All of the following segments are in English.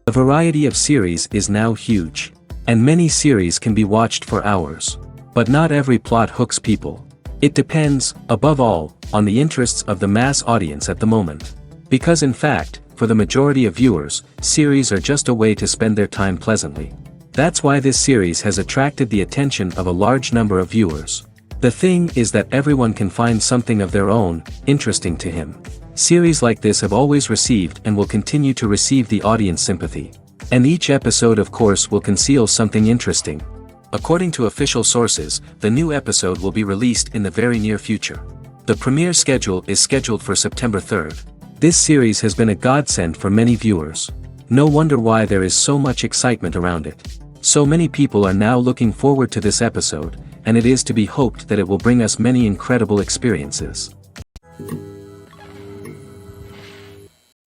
The variety of series is now huge. And many series can be watched for hours. But not every plot hooks people. It depends, above all, on the interests of the mass audience at the moment. Because in fact, for the majority of viewers, series are just a way to spend their time pleasantly. That's why this series has attracted the attention of a large number of viewers. The thing is that everyone can find something of their own, interesting to him. Series like this have always received and will continue to receive the audience sympathy. And each episode of course will conceal something interesting. According to official sources, the new episode will be released in the very near future. The premiere schedule is scheduled for September 3rd. This series has been a godsend for many viewers. No wonder why there is so much excitement around it. So many people are now looking forward to this episode, and it is to be hoped that it will bring us many incredible experiences.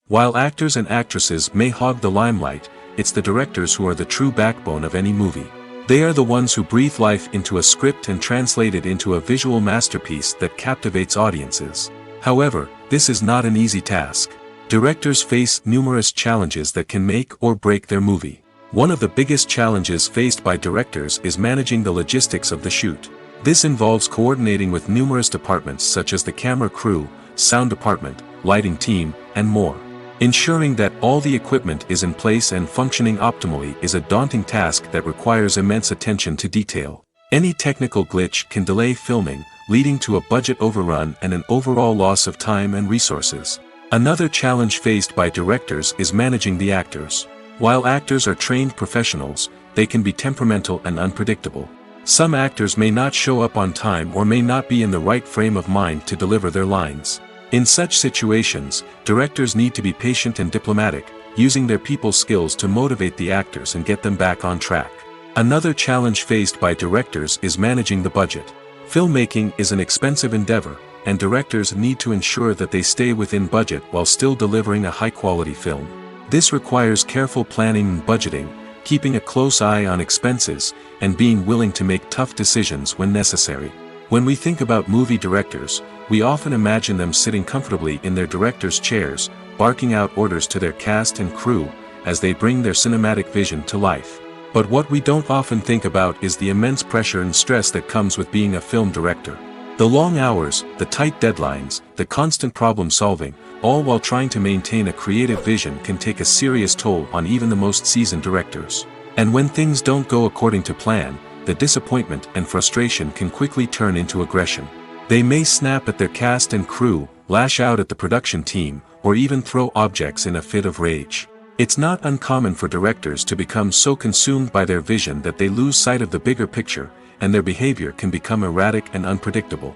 While actors and actresses may hog the limelight, it's the directors who are the true backbone of any movie. They are the ones who breathe life into a script and translate it into a visual masterpiece that captivates audiences. However, this is not an easy task. Directors face numerous challenges that can make or break their movie. One of the biggest challenges faced by directors is managing the logistics of the shoot. This involves coordinating with numerous departments such as the camera crew, sound department, lighting team, and more. Ensuring that all the equipment is in place and functioning optimally is a daunting task that requires immense attention to detail. Any technical glitch can delay filming, leading to a budget overrun and an overall loss of time and resources. Another challenge faced by directors is managing the actors. While actors are trained professionals, they can be temperamental and unpredictable. Some actors may not show up on time or may not be in the right frame of mind to deliver their lines. In such situations, directors need to be patient and diplomatic, using their people skills to motivate the actors and get them back on track. Another challenge faced by directors is managing the budget. Filmmaking is an expensive endeavor, and directors need to ensure that they stay within budget while still delivering a high-quality film. This requires careful planning and budgeting, keeping a close eye on expenses, and being willing to make tough decisions when necessary. When we think about movie directors, we often imagine them sitting comfortably in their director's chairs, barking out orders to their cast and crew, as they bring their cinematic vision to life. But what we don't often think about is the immense pressure and stress that comes with being a film director. The long hours, the tight deadlines, the constant problem solving, all while trying to maintain a creative vision can take a serious toll on even the most seasoned directors. And when things don't go according to plan, the disappointment and frustration can quickly turn into aggression. They may snap at their cast and crew, lash out at the production team, or even throw objects in a fit of rage. It's not uncommon for directors to become so consumed by their vision that they lose sight of the bigger picture, and their behavior can become erratic and unpredictable.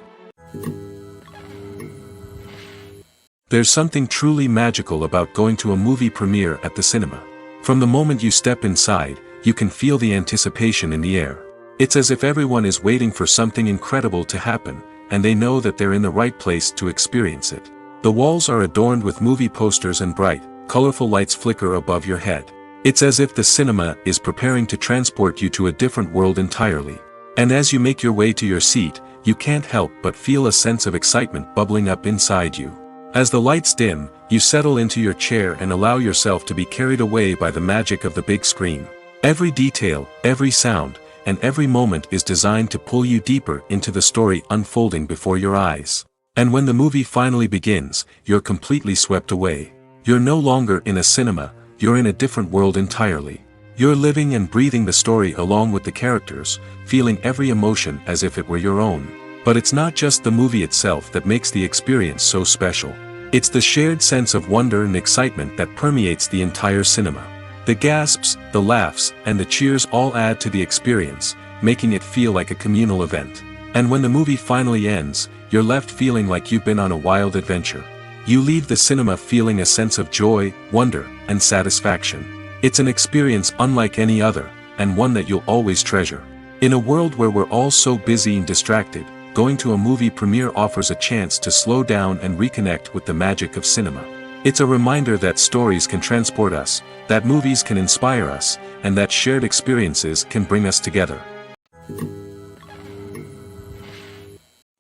There's something truly magical about going to a movie premiere at the cinema. From the moment you step inside, you can feel the anticipation in the air. It's as if everyone is waiting for something incredible to happen, and they know that they're in the right place to experience it. The walls are adorned with movie posters and bright, colorful lights flicker above your head. It's as if the cinema is preparing to transport you to a different world entirely. And as you make your way to your seat, you can't help but feel a sense of excitement bubbling up inside you. As the lights dim, you settle into your chair and allow yourself to be carried away by the magic of the big screen. Every detail, every sound, and every moment is designed to pull you deeper into the story unfolding before your eyes. And when the movie finally begins, you're completely swept away. You're no longer in a cinema, you're in a different world entirely. You're living and breathing the story along with the characters, feeling every emotion as if it were your own. But it's not just the movie itself that makes the experience so special. It's the shared sense of wonder and excitement that permeates the entire cinema. The gasps, the laughs, and the cheers all add to the experience, making it feel like a communal event. And when the movie finally ends, you're left feeling like you've been on a wild adventure. You leave the cinema feeling a sense of joy, wonder, and satisfaction. It's an experience unlike any other, and one that you'll always treasure. In a world where we're all so busy and distracted, going to a movie premiere offers a chance to slow down and reconnect with the magic of cinema. It's a reminder that stories can transport us, that movies can inspire us, and that shared experiences can bring us together.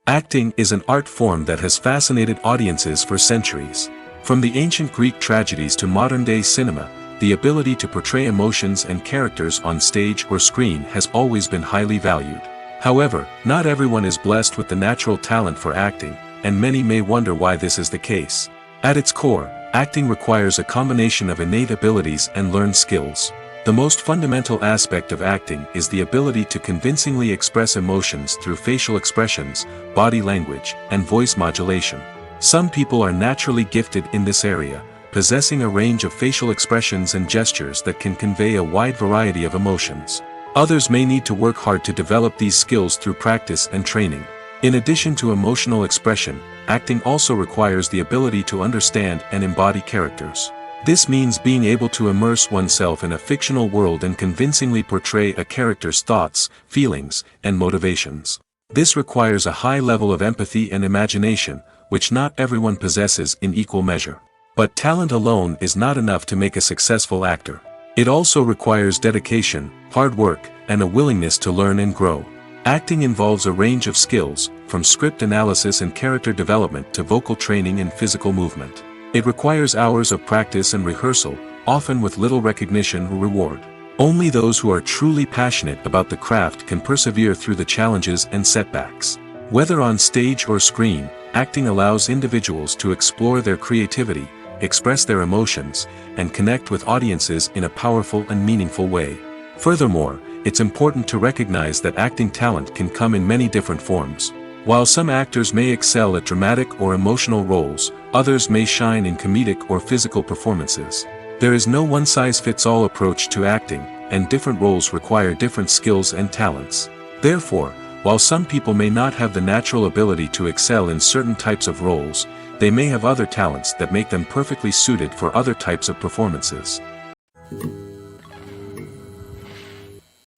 Acting is an art form that has fascinated audiences for centuries. From the ancient Greek tragedies to modern-day cinema, the ability to portray emotions and characters on stage or screen has always been highly valued. However, not everyone is blessed with the natural talent for acting, and many may wonder why this is the case. At its core, acting requires a combination of innate abilities and learned skills. The most fundamental aspect of acting is the ability to convincingly express emotions through facial expressions, body language, and voice modulation. Some people are naturally gifted in this area, possessing a range of facial expressions and gestures that can convey a wide variety of emotions. Others may need to work hard to develop these skills through practice and training. In addition to emotional expression, acting also requires the ability to understand and embody characters. This means being able to immerse oneself in a fictional world and convincingly portray a character's thoughts, feelings, and motivations. This requires a high level of empathy and imagination, which not everyone possesses in equal measure. But talent alone is not enough to make a successful actor. It also requires dedication, hard work, and a willingness to learn and grow. Acting involves a range of skills, from script analysis and character development to vocal training and physical movement. It requires hours of practice and rehearsal, often with little recognition or reward. Only those who are truly passionate about the craft can persevere through the challenges and setbacks. Whether on stage or screen, acting allows individuals to explore their creativity, express their emotions, and connect with audiences in a powerful and meaningful way. Furthermore, it's important to recognize that acting talent can come in many different forms. While some actors may excel at dramatic or emotional roles, others may shine in comedic or physical performances. There is no one-size-fits-all approach to acting, and different roles require different skills and talents. Therefore, while some people may not have the natural ability to excel in certain types of roles, they may have other talents that make them perfectly suited for other types of performances.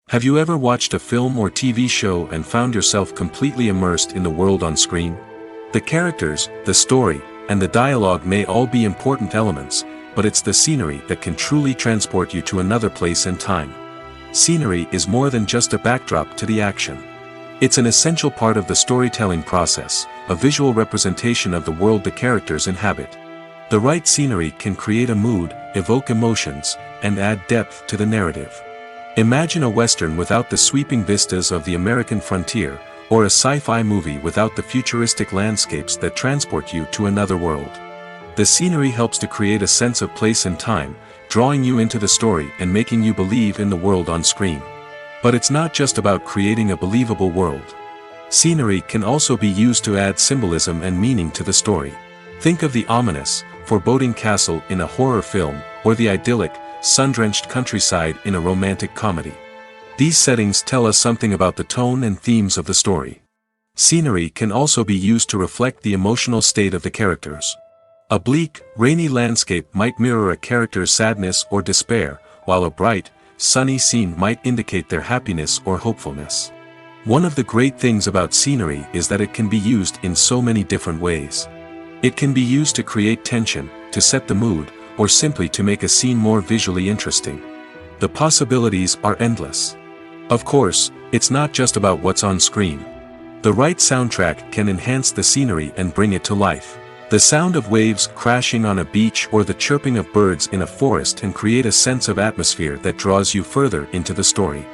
Have you ever watched a film or TV show and found yourself completely immersed in the world on screen? The characters, the story, and the dialogue may all be important elements, but it's the scenery that can truly transport you to another place and time. Scenery is more than just a backdrop to the action. It's an essential part of the storytelling process, a visual representation of the world the characters inhabit. The right scenery can create a mood, evoke emotions, and add depth to the narrative. Imagine a Western without the sweeping vistas of the American frontier, or a sci-fi movie without the futuristic landscapes that transport you to another world. The scenery helps to create a sense of place and time, drawing you into the story and making you believe in the world on screen. But it's not just about creating a believable world. Scenery can also be used to add symbolism and meaning to the story. Think of the ominous, foreboding castle in a horror film, or the idyllic, sun-drenched countryside in a romantic comedy. These settings tell us something about the tone and themes of the story. Scenery can also be used to reflect the emotional state of the characters. A bleak, rainy landscape might mirror a character's sadness or despair, while a bright, sunny scene might indicate their happiness or hopefulness. One of the great things about scenery is that it can be used in so many different ways. It can be used to create tension, to set the mood, or simply to make a scene more visually interesting. The possibilities are endless. Of course, it's not just about what's on screen. The right soundtrack can enhance the scenery and bring it to life. The sound of waves crashing on a beach or the chirping of birds in a forest can create a sense of atmosphere that draws you further into the story.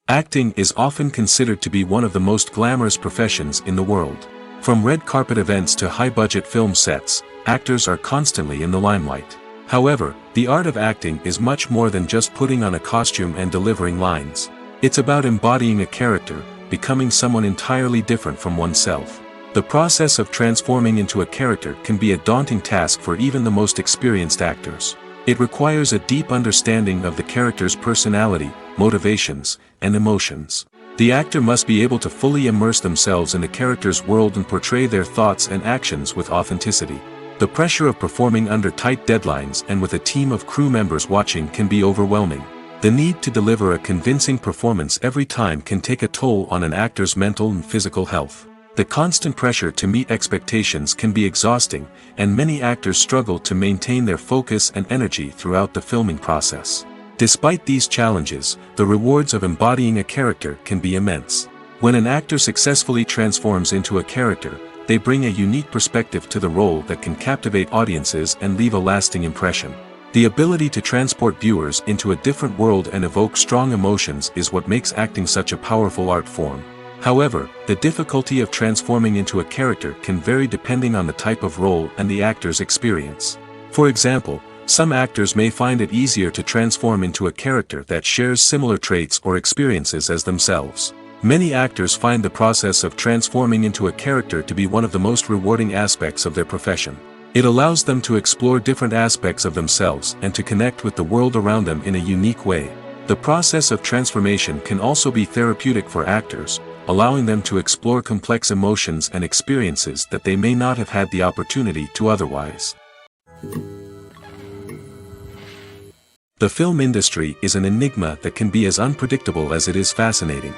Acting is often considered to be one of the most glamorous professions in the world. From red carpet events to high-budget film sets, actors are constantly in the limelight. However, the art of acting is much more than just putting on a costume and delivering lines. It's about embodying a character, becoming someone entirely different from oneself. The process of transforming into a character can be a daunting task for even the most experienced actors. It requires a deep understanding of the character's personality, motivations, and emotions. The actor must be able to fully immerse themselves in the character's world and portray their thoughts and actions with authenticity. The pressure of performing under tight deadlines and with a team of crew members watching can be overwhelming. The need to deliver a convincing performance every time can take a toll on an actor's mental and physical health. The constant pressure to meet expectations can be exhausting, and many actors struggle to maintain their focus and energy throughout the filming process. Despite these challenges, the rewards of embodying a character can be immense. When an actor successfully transforms into a character, they bring a unique perspective to the role that can captivate audiences and leave a lasting impression. The ability to transport viewers into a different world and evoke strong emotions is what makes acting such a powerful art form. However, the difficulty of transforming into a character can vary depending on the type of role and the actor's experience. For example, some actors may find it easier to transform into a character that shares similar traits or experiences as themselves. Many actors find the process of transforming into a character to be one of the most rewarding aspects of their profession. It allows them to explore different aspects of themselves and to connect with the world around them in a unique way. The process of transformation can also be therapeutic for actors, allowing them to explore complex emotions and experiences that they may not have had the opportunity to otherwise. The film industry is an enigma that can be as unpredictable as it is fascinating.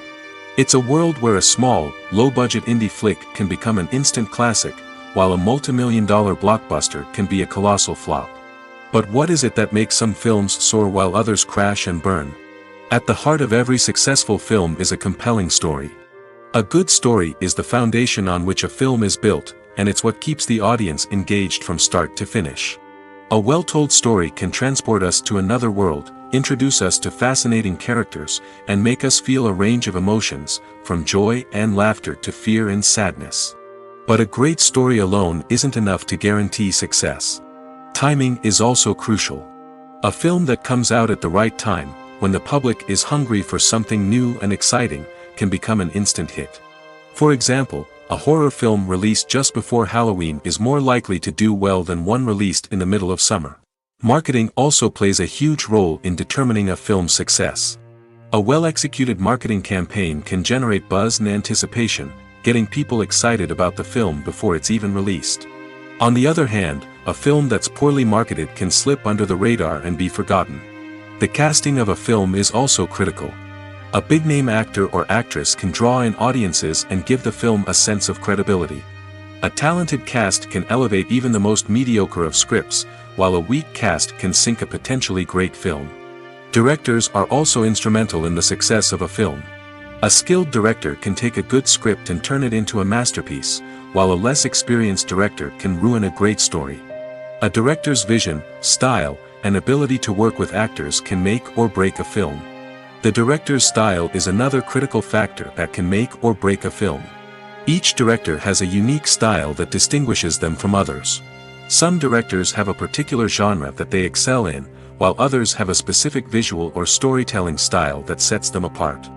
It's a world where a small, low-budget indie flick can become an instant classic, while a multi-million-dollar blockbuster can be a colossal flop. But what is it that makes some films soar while others crash and burn? At the heart of every successful film is a compelling story. A good story is the foundation on which a film is built, and it's what keeps the audience engaged from start to finish. A well-told story can transport us to another world, introduce us to fascinating characters, and make us feel a range of emotions, from joy and laughter to fear and sadness. But a great story alone isn't enough to guarantee success. Timing is also crucial. A film that comes out at the right time, when the public is hungry for something new and exciting, can become an instant hit. For example, a horror film released just before Halloween is more likely to do well than one released in the middle of summer. Marketing also plays a huge role in determining a film's success. A well-executed marketing campaign can generate buzz and anticipation, getting people excited about the film before it's even released. On the other hand, a film that's poorly marketed can slip under the radar and be forgotten. The casting of a film is also critical. A big-name actor or actress can draw in audiences and give the film a sense of credibility. A talented cast can elevate even the most mediocre of scripts, while a weak cast can sink a potentially great film. Directors are also instrumental in the success of a film. A skilled director can take a good script and turn it into a masterpiece, while a less experienced director can ruin a great story. A director's vision, style, and ability to work with actors can make or break a film. The director's style is another critical factor that can make or break a film. Each director has a unique style that distinguishes them from others. Some directors have a particular genre that they excel in, while others have a specific visual or storytelling style that sets them apart.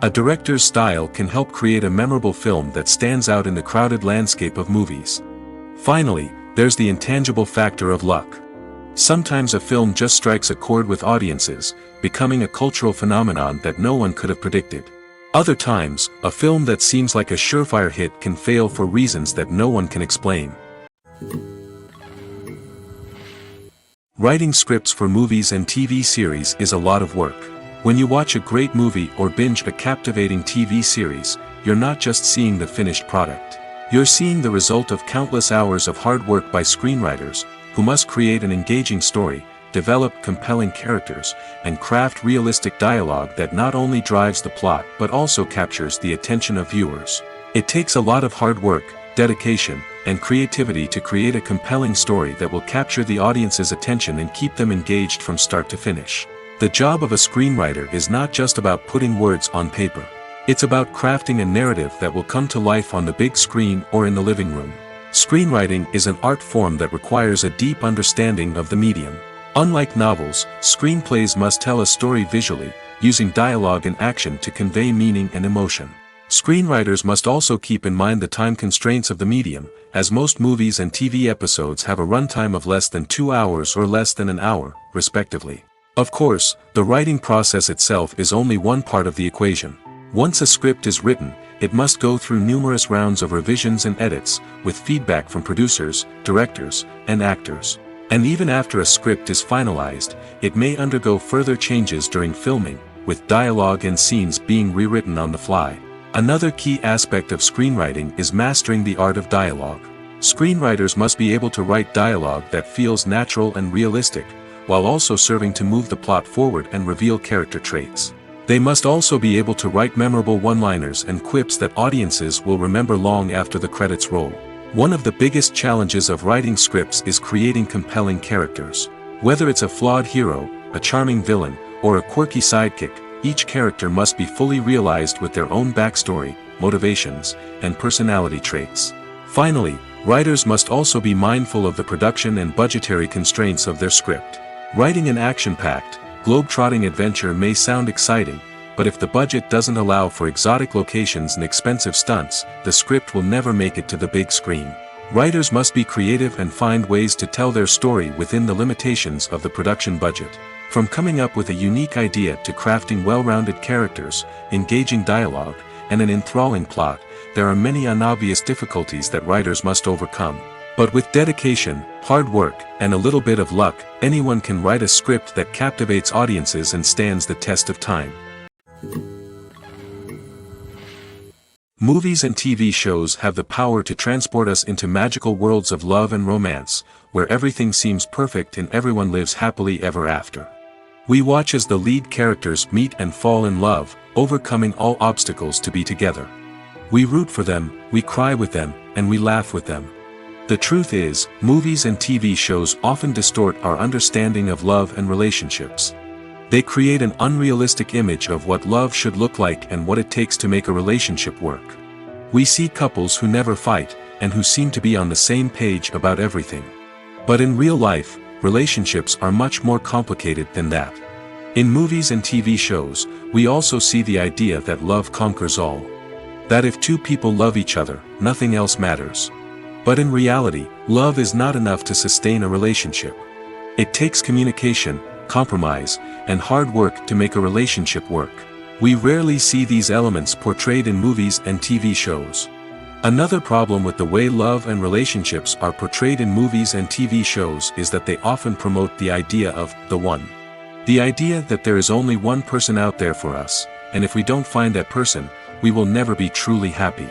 A director's style can help create a memorable film that stands out in the crowded landscape of movies. Finally, there's the intangible factor of luck. Sometimes a film just strikes a chord with audiences, becoming a cultural phenomenon that no one could have predicted. Other times, a film that seems like a surefire hit can fail for reasons that no one can explain. Writing scripts for movies and TV series is a lot of work. When you watch a great movie or binge a captivating TV series, you're not just seeing the finished product. You're seeing the result of countless hours of hard work by screenwriters, who must create an engaging story, develop compelling characters, and craft realistic dialogue that not only drives the plot but also captures the attention of viewers. It takes a lot of hard work, dedication, and creativity to create a compelling story that will capture the audience's attention and keep them engaged from start to finish. The job of a screenwriter is not just about putting words on paper. It's about crafting a narrative that will come to life on the big screen or in the living room. Screenwriting is an art form that requires a deep understanding of the medium. Unlike novels, screenplays must tell a story visually, using dialogue and action to convey meaning and emotion. Screenwriters must also keep in mind the time constraints of the medium, as most movies and TV episodes have a runtime of less than 2 hours or less than an hour, respectively. Of course, the writing process itself is only one part of the equation. Once a script is written, it must go through numerous rounds of revisions and edits, with feedback from producers, directors, and actors. And even after a script is finalized, it may undergo further changes during filming, with dialogue and scenes being rewritten on the fly. Another key aspect of screenwriting is mastering the art of dialogue. Screenwriters must be able to write dialogue that feels natural and realistic, while also serving to move the plot forward and reveal character traits. They must also be able to write memorable one-liners and quips that audiences will remember long after the credits roll. One of the biggest challenges of writing scripts is creating compelling characters. Whether it's a flawed hero, a charming villain, or a quirky sidekick, each character must be fully realized with their own backstory, motivations, and personality traits. Finally, writers must also be mindful of the production and budgetary constraints of their script. Writing an action-packed, globe-trotting adventure may sound exciting, but if the budget doesn't allow for exotic locations and expensive stunts, the script will never make it to the big screen. Writers must be creative and find ways to tell their story within the limitations of the production budget. From coming up with a unique idea to crafting well-rounded characters, engaging dialogue, and an enthralling plot, there are many unobvious difficulties that writers must overcome. But with dedication, hard work, and a little bit of luck, anyone can write a script that captivates audiences and stands the test of time. Movies and TV shows have the power to transport us into magical worlds of love and romance, where everything seems perfect and everyone lives happily ever after. We watch as the lead characters meet and fall in love, overcoming all obstacles to be together. We root for them, we cry with them, and we laugh with them. The truth is, movies and TV shows often distort our understanding of love and relationships. They create an unrealistic image of what love should look like and what it takes to make a relationship work. We see couples who never fight, and who seem to be on the same page about everything. But in real life, relationships are much more complicated than that. In movies and TV shows, we also see the idea that love conquers all. That if two people love each other, nothing else matters. But in reality, love is not enough to sustain a relationship. It takes communication, compromise, and hard work to make a relationship work. We rarely see these elements portrayed in movies and TV shows. Another problem with the way love and relationships are portrayed in movies and TV shows is that they often promote the idea of the one. The idea that there is only one person out there for us, and if we don't find that person, we will never be truly happy.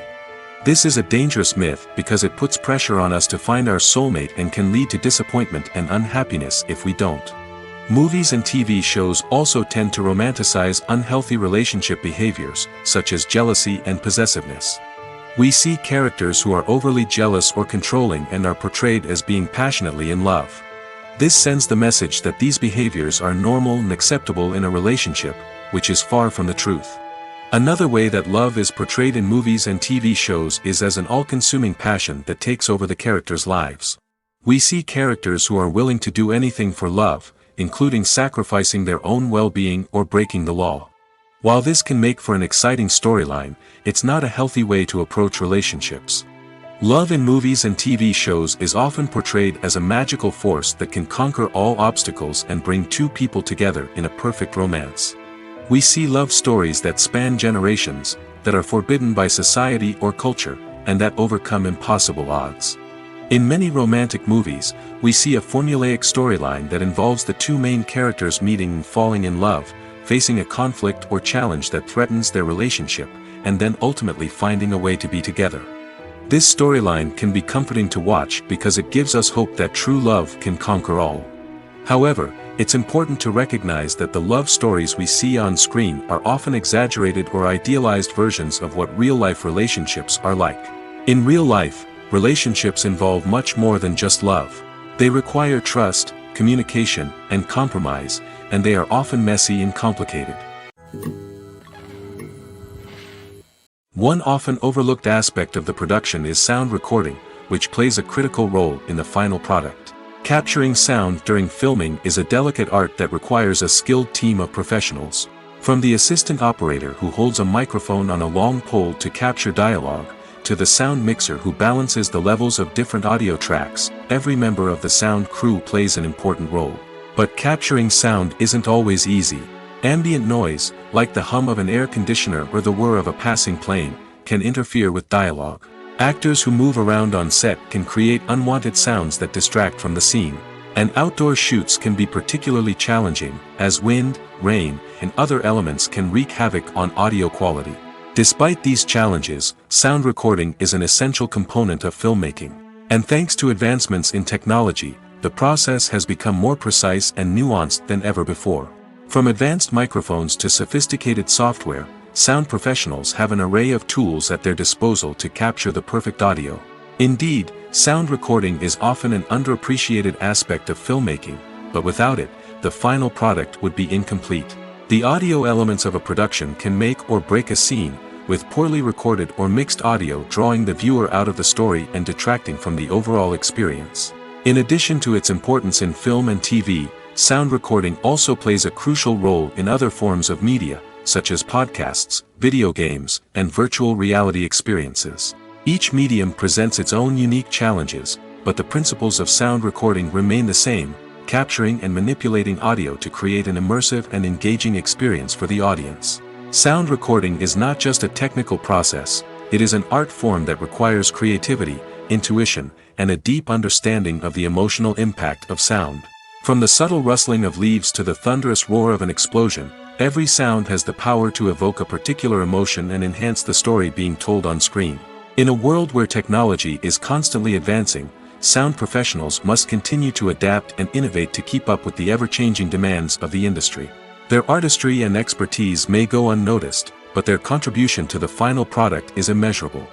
This is a dangerous myth because it puts pressure on us to find our soulmate and can lead to disappointment and unhappiness if we don't. Movies and TV shows also tend to romanticize unhealthy relationship behaviors, such as jealousy and possessiveness. We see characters who are overly jealous or controlling and are portrayed as being passionately in love. This sends the message that these behaviors are normal and acceptable in a relationship, which is far from the truth. Another way that love is portrayed in movies and TV shows is as an all-consuming passion that takes over the characters' lives. We see characters who are willing to do anything for love, including sacrificing their own well-being or breaking the law. While this can make for an exciting storyline, it's not a healthy way to approach relationships. Love in movies and TV shows is often portrayed as a magical force that can conquer all obstacles and bring two people together in a perfect romance. We see love stories that span generations, that are forbidden by society or culture, and that overcome impossible odds. In many romantic movies, we see a formulaic storyline that involves the two main characters meeting and falling in love, facing a conflict or challenge that threatens their relationship, and then ultimately finding a way to be together. This storyline can be comforting to watch because it gives us hope that true love can conquer all. However, it's important to recognize that the love stories we see on screen are often exaggerated or idealized versions of what real-life relationships are like. In real life, relationships involve much more than just love. They require trust, communication, and compromise, and they are often messy and complicated. One often overlooked aspect of the production is sound recording, which plays a critical role in the final product. Capturing sound during filming is a delicate art that requires a skilled team of professionals. From the assistant operator who holds a microphone on a long pole to capture dialogue, to the sound mixer who balances the levels of different audio tracks, every member of the sound crew plays an important role. But capturing sound isn't always easy. Ambient noise, like the hum of an air conditioner or the whir of a passing plane, can interfere with dialogue. Actors who move around on set can create unwanted sounds that distract from the scene. And outdoor shoots can be particularly challenging, as wind, rain, and other elements can wreak havoc on audio quality. Despite these challenges, sound recording is an essential component of filmmaking. And thanks to advancements in technology, the process has become more precise and nuanced than ever before. From advanced microphones to sophisticated software, sound professionals have an array of tools at their disposal to capture the perfect audio. Indeed, sound recording is often an underappreciated aspect of filmmaking, but without it, the final product would be incomplete. The audio elements of a production can make or break a scene, with poorly recorded or mixed audio drawing the viewer out of the story and detracting from the overall experience. In addition to its importance in film and TV, sound recording also plays a crucial role in other forms of media, such as podcasts, video games, and virtual reality experiences. Each medium presents its own unique challenges, but the principles of sound recording remain the same, capturing and manipulating audio to create an immersive and engaging experience for the audience. Sound recording is not just a technical process, it is an art form that requires creativity, intuition, and a deep understanding of the emotional impact of sound. From the subtle rustling of leaves to the thunderous roar of an explosion, every sound has the power to evoke a particular emotion and enhance the story being told on screen. In a world where technology is constantly advancing, sound professionals must continue to adapt and innovate to keep up with the ever-changing demands of the industry. Their artistry and expertise may go unnoticed, but their contribution to the final product is immeasurable.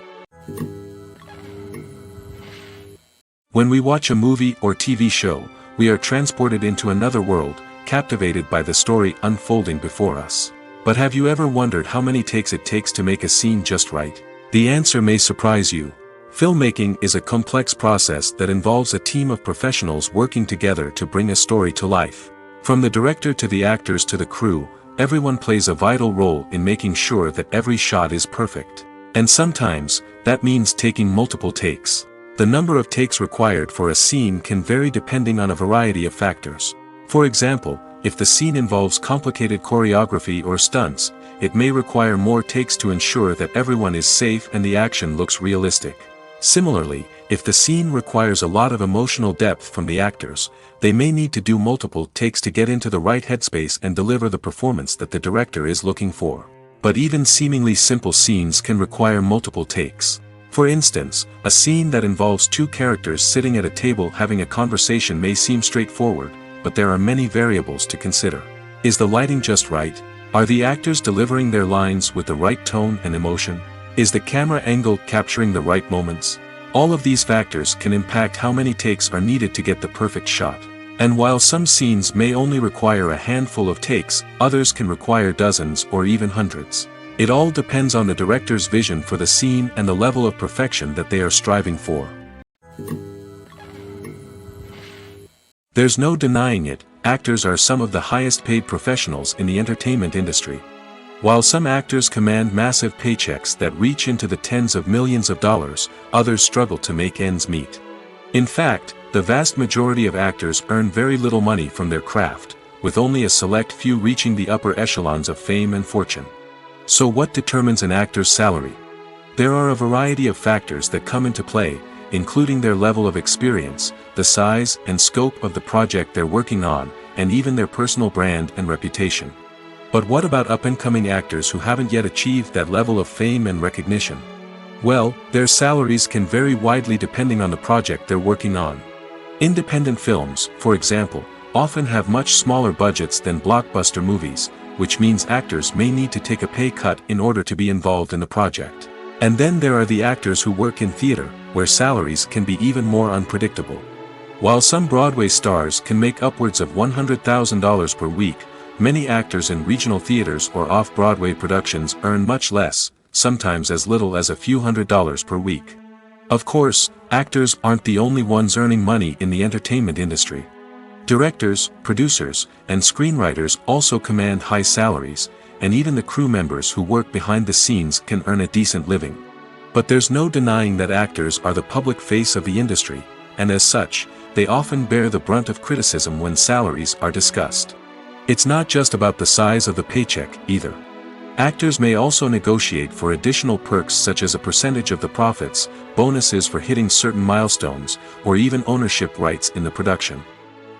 When we watch a movie or TV show, we are transported into another world, captivated by the story unfolding before us. But have you ever wondered how many takes it takes to make a scene just right? The answer may surprise you. Filmmaking is a complex process that involves a team of professionals working together to bring a story to life. From the director to the actors to the crew, everyone plays a vital role in making sure that every shot is perfect. And sometimes, that means taking multiple takes. The number of takes required for a scene can vary depending on a variety of factors. For example, if the scene involves complicated choreography or stunts, it may require more takes to ensure that everyone is safe and the action looks realistic. Similarly, if the scene requires a lot of emotional depth from the actors, they may need to do multiple takes to get into the right headspace and deliver the performance that the director is looking for. But even seemingly simple scenes can require multiple takes. For instance, a scene that involves two characters sitting at a table having a conversation may seem straightforward, but there are many variables to consider. Is the lighting just right? Are the actors delivering their lines with the right tone and emotion? Is the camera angle capturing the right moments? All of these factors can impact how many takes are needed to get the perfect shot. And while some scenes may only require a handful of takes, others can require dozens or even hundreds. It all depends on the director's vision for the scene and the level of perfection that they are striving for. There's no denying it, actors are some of the highest paid professionals in the entertainment industry. While some actors command massive paychecks that reach into the tens of millions of dollars, others struggle to make ends meet. In fact, the vast majority of actors earn very little money from their craft, with only a select few reaching the upper echelons of fame and fortune. So what determines an actor's salary? There are a variety of factors that come into play, including their level of experience, the size and scope of the project they're working on, and even their personal brand and reputation. But what about up-and-coming actors who haven't yet achieved that level of fame and recognition? Well, their salaries can vary widely depending on the project they're working on. Independent films, for example, often have much smaller budgets than blockbuster movies, which means actors may need to take a pay cut in order to be involved in the project. And then there are the actors who work in theater, where salaries can be even more unpredictable. While some Broadway stars can make upwards of $100,000 per week, many actors in regional theaters or off-Broadway productions earn much less, sometimes as little as a few $100s per week. Of course, actors aren't the only ones earning money in the entertainment industry. Directors, producers, and screenwriters also command high salaries, and even the crew members who work behind the scenes can earn a decent living. But there's no denying that actors are the public face of the industry, and as such, they often bear the brunt of criticism when salaries are discussed. It's not just about the size of the paycheck, either. Actors may also negotiate for additional perks such as a percentage of the profits, bonuses for hitting certain milestones, or even ownership rights in the production.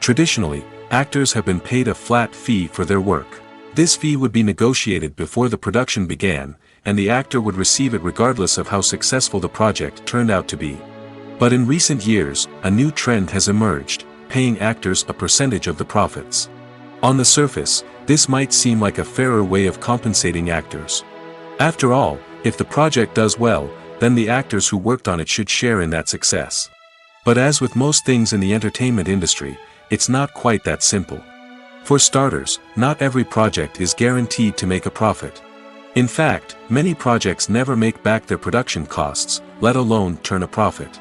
Traditionally, actors have been paid a flat fee for their work. This fee would be negotiated before the production began, and the actor would receive it regardless of how successful the project turned out to be. But in recent years, a new trend has emerged, paying actors a percentage of the profits. On the surface, this might seem like a fairer way of compensating actors. After all, if the project does well, then the actors who worked on it should share in that success. But as with most things in the entertainment industry, it's not quite that simple. For starters, not every project is guaranteed to make a profit. In fact, many projects never make back their production costs, let alone turn a profit.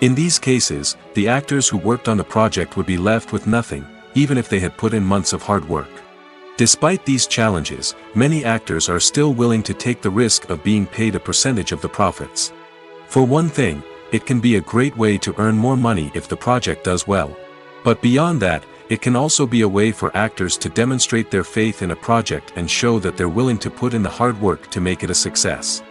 In these cases, the actors who worked on the project would be left with nothing, even if they had put in months of hard work. Despite these challenges, many actors are still willing to take the risk of being paid a percentage of the profits. For one thing, it can be a great way to earn more money if the project does well. But beyond that, it can also be a way for actors to demonstrate their faith in a project and show that they're willing to put in the hard work to make it a success.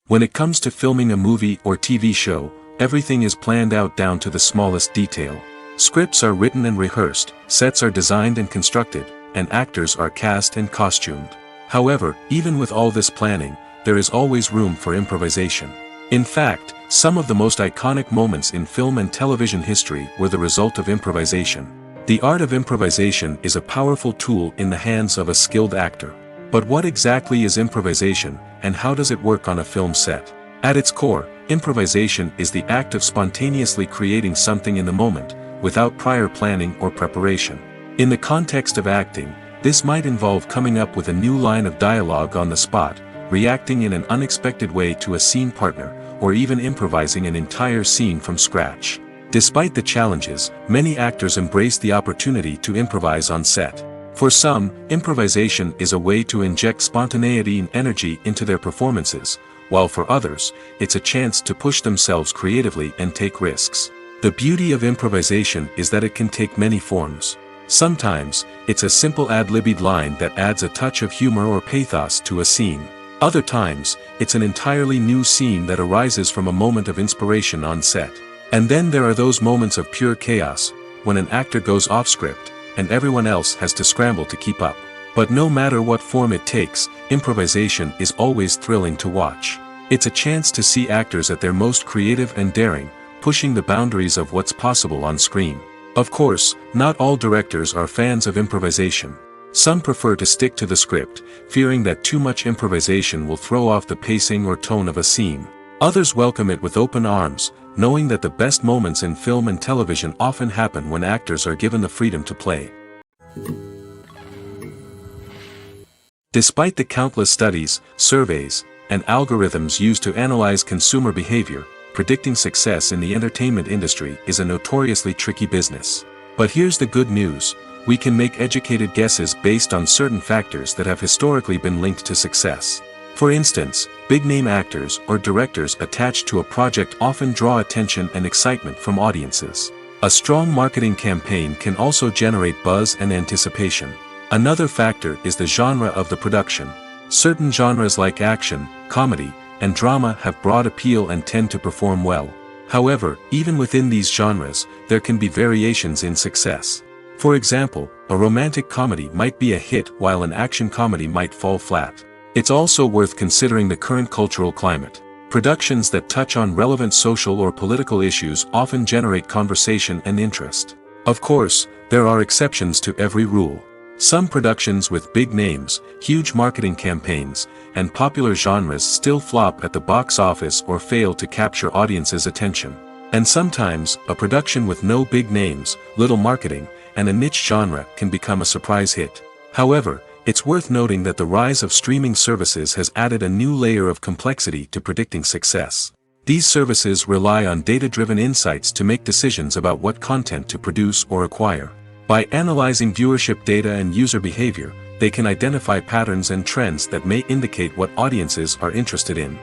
When it comes to filming a movie or TV show, everything is planned out down to the smallest detail. Scripts are written and rehearsed, sets are designed and constructed, and actors are cast and costumed. However, even with all this planning, there is always room for improvisation. In fact, some of the most iconic moments in film and television history were the result of improvisation. The art of improvisation is a powerful tool in the hands of a skilled actor. But what exactly is improvisation, and how does it work on a film set? At its core, improvisation is the act of spontaneously creating something in the moment, without prior planning or preparation. In the context of acting, this might involve coming up with a new line of dialogue on the spot, reacting in an unexpected way to a scene partner, or even improvising an entire scene from scratch. Despite the challenges, many actors embrace the opportunity to improvise on set. For some, improvisation is a way to inject spontaneity and energy into their performances, while for others, it's a chance to push themselves creatively and take risks. The beauty of improvisation is that it can take many forms. Sometimes, it's a simple ad-libbed line that adds a touch of humor or pathos to a scene. Other times, it's an entirely new scene that arises from a moment of inspiration on set. And then there are those moments of pure chaos, when an actor goes off script, and everyone else has to scramble to keep up. But no matter what form it takes, improvisation is always thrilling to watch. It's a chance to see actors at their most creative and daring, pushing the boundaries of what's possible on screen. Of course, not all directors are fans of improvisation. Some prefer to stick to the script, fearing that too much improvisation will throw off the pacing or tone of a scene. Others welcome it with open arms, knowing that the best moments in film and television often happen when actors are given the freedom to play. Despite the countless studies, surveys, and algorithms used to analyze consumer behavior, predicting success in the entertainment industry is a notoriously tricky business. But here's the good news: we can make educated guesses based on certain factors that have historically been linked to success. For instance, big-name actors or directors attached to a project often draw attention and excitement from audiences. A strong marketing campaign can also generate buzz and anticipation. Another factor is the genre of the production. Certain genres like action, comedy, and drama have broad appeal and tend to perform well. However, even within these genres, there can be variations in success. For example, a romantic comedy might be a hit while an action comedy might fall flat. It's also worth considering the current cultural climate. Productions that touch on relevant social or political issues often generate conversation and interest. Of course, there are exceptions to every rule. Some productions with big names, huge marketing campaigns, and popular genres still flop at the box office or fail to capture audiences' attention. And sometimes, a production with no big names, little marketing, and a niche genre can become a surprise hit. However, it's worth noting that the rise of streaming services has added a new layer of complexity to predicting success. These services rely on data-driven insights to make decisions about what content to produce or acquire. By analyzing viewership data and user behavior, they can identify patterns and trends that may indicate what audiences are interested in.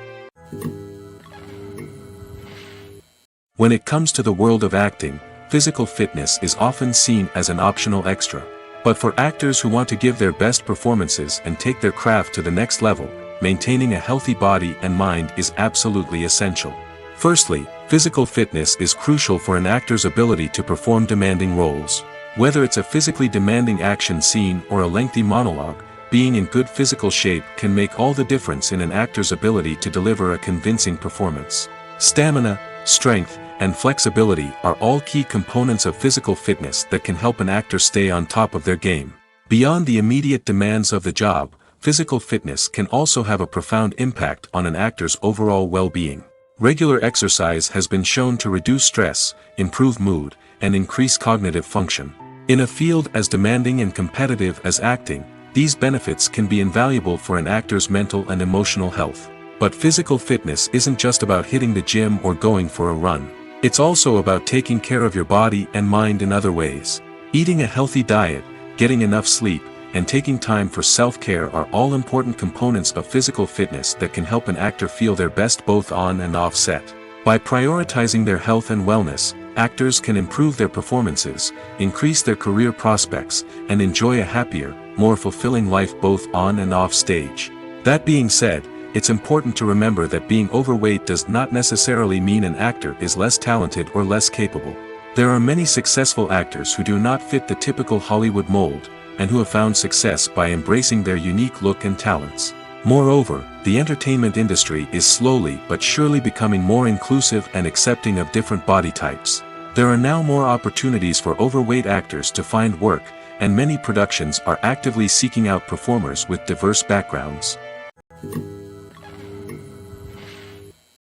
When it comes to the world of acting, physical fitness is often seen as an optional extra. But for actors who want to give their best performances and take their craft to the next level, maintaining a healthy body and mind is absolutely essential. Firstly, physical fitness is crucial for an actor's ability to perform demanding roles. Whether it's a physically demanding action scene or a lengthy monologue, being in good physical shape can make all the difference in an actor's ability to deliver a convincing performance. Stamina, strength, and flexibility are all key components of physical fitness that can help an actor stay on top of their game. Beyond the immediate demands of the job, physical fitness can also have a profound impact on an actor's overall well-being. Regular exercise has been shown to reduce stress, improve mood, and increase cognitive function. In a field as demanding and competitive as acting, these benefits can be invaluable for an actor's mental and emotional health. But physical fitness isn't just about hitting the gym or going for a run. It's also about taking care of your body and mind in other ways. Eating a healthy diet, getting enough sleep, and taking time for self-care are all important components of physical fitness that can help an actor feel their best both on and off set. By prioritizing their health and wellness, actors can improve their performances, increase their career prospects, and enjoy a happier, more fulfilling life both on and off stage. That being said, it's important to remember that being overweight does not necessarily mean an actor is less talented or less capable. There are many successful actors who do not fit the typical Hollywood mold, and who have found success by embracing their unique look and talents. Moreover, the entertainment industry is slowly but surely becoming more inclusive and accepting of different body types. There are now more opportunities for overweight actors to find work, and many productions are actively seeking out performers with diverse backgrounds.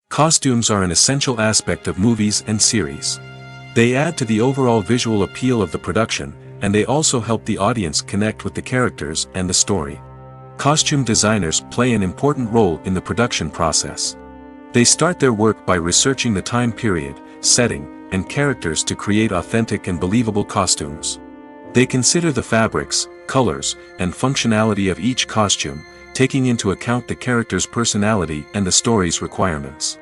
Costumes are an essential aspect of movies and series. They add to the overall visual appeal of the production, and they also help the audience connect with the characters and the story. Costume designers play an important role in the production process. They start their work by researching the time period, setting, and characters to create authentic and believable costumes. They consider the fabrics, colors, and functionality of each costume, taking into account the character's personality and the story's requirements.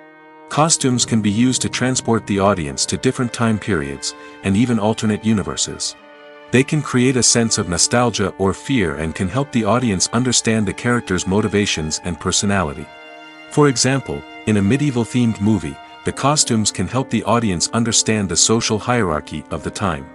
Costumes can be used to transport the audience to different time periods, and even alternate universes. They can create a sense of nostalgia or fear and can help the audience understand the character's motivations and personality. For example, in a medieval-themed movie, the costumes can help the audience understand the social hierarchy of the time.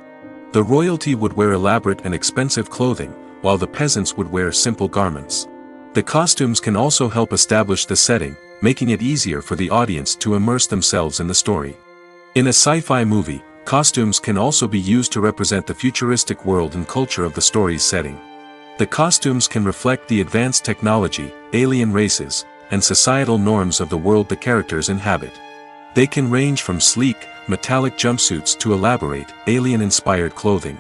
The royalty would wear elaborate and expensive clothing, while the peasants would wear simple garments. The costumes can also help establish the setting, making it easier for the audience to immerse themselves in the story. In a sci-fi movie, costumes can also be used to represent the futuristic world and culture of the story's setting. The costumes can reflect the advanced technology, alien races, and societal norms of the world the characters inhabit. They can range from sleek, metallic jumpsuits to elaborate, alien-inspired clothing.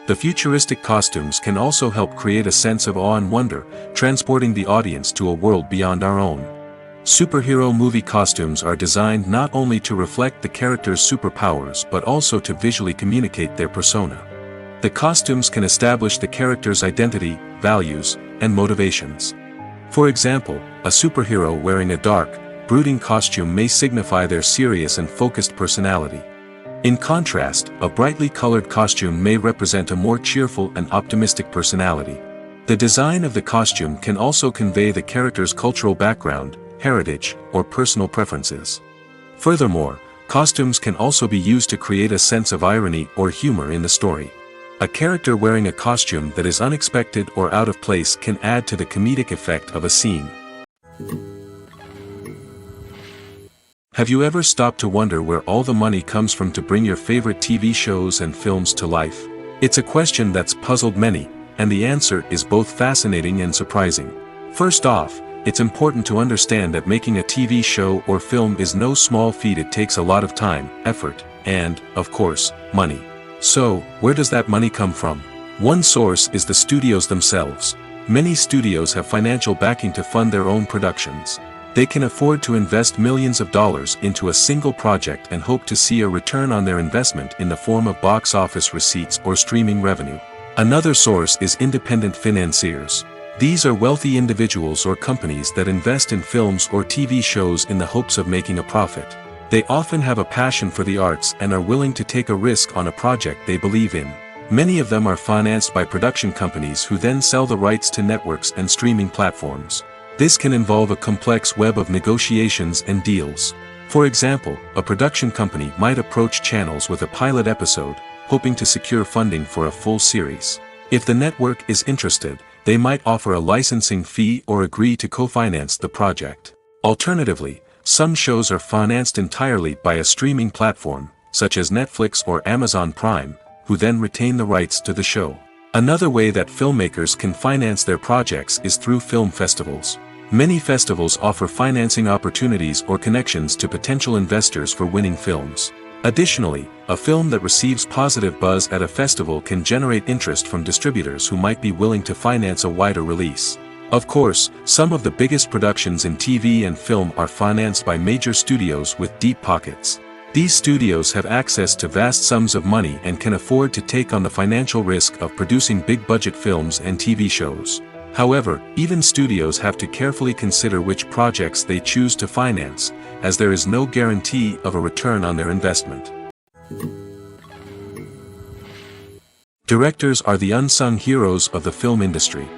The futuristic costumes can also help create a sense of awe and wonder, transporting the audience to a world beyond our own. Superhero movie costumes are designed not only to reflect the character's superpowers but also to visually communicate their persona. The costumes can establish the character's identity, values, and motivations. For example, a superhero wearing a dark, brooding costume may signify their serious and focused personality. In contrast, a brightly colored costume may represent a more cheerful and optimistic personality. The design of the costume can also convey the character's cultural background, heritage, or personal preferences. Furthermore, costumes can also be used to create a sense of irony or humor in the story. A character wearing a costume that is unexpected or out of place can add to the comedic effect of a scene. Have you ever stopped to wonder where all the money comes from to bring your favorite TV shows and films to life? It's a question that's puzzled many, and the answer is both fascinating and surprising. First off, it's important to understand that making a TV show or film is no small feat. It takes a lot of time, effort, and, of course, money. So, where does that money come from? One source is the studios themselves. Many studios have financial backing to fund their own productions. They can afford to invest millions of dollars into a single project and hope to see a return on their investment in the form of box office receipts or streaming revenue. Another source is independent financiers. These are wealthy individuals or companies that invest in films or TV shows in the hopes of making a profit. They often have a passion for the arts and are willing to take a risk on a project they believe in. Many of them are financed by production companies who then sell the rights to networks and streaming platforms. This can involve a complex web of negotiations and deals. For example, a production company might approach channels with a pilot episode, hoping to secure funding for a full series. If the network is interested, they might offer a licensing fee or agree to co-finance the project. Alternatively, some shows are financed entirely by a streaming platform, such as Netflix or Amazon Prime, who then retain the rights to the show. Another way that filmmakers can finance their projects is through film festivals. Many festivals offer financing opportunities or connections to potential investors for winning films. Additionally, a film that receives positive buzz at a festival can generate interest from distributors who might be willing to finance a wider release. Of course, some of the biggest productions in TV and film are financed by major studios with deep pockets. These studios have access to vast sums of money and can afford to take on the financial risk of producing big-budget films and TV shows. However, even studios have to carefully consider which projects they choose to finance, as there is no guarantee of a return on their investment. Directors are the unsung heroes of the film industry.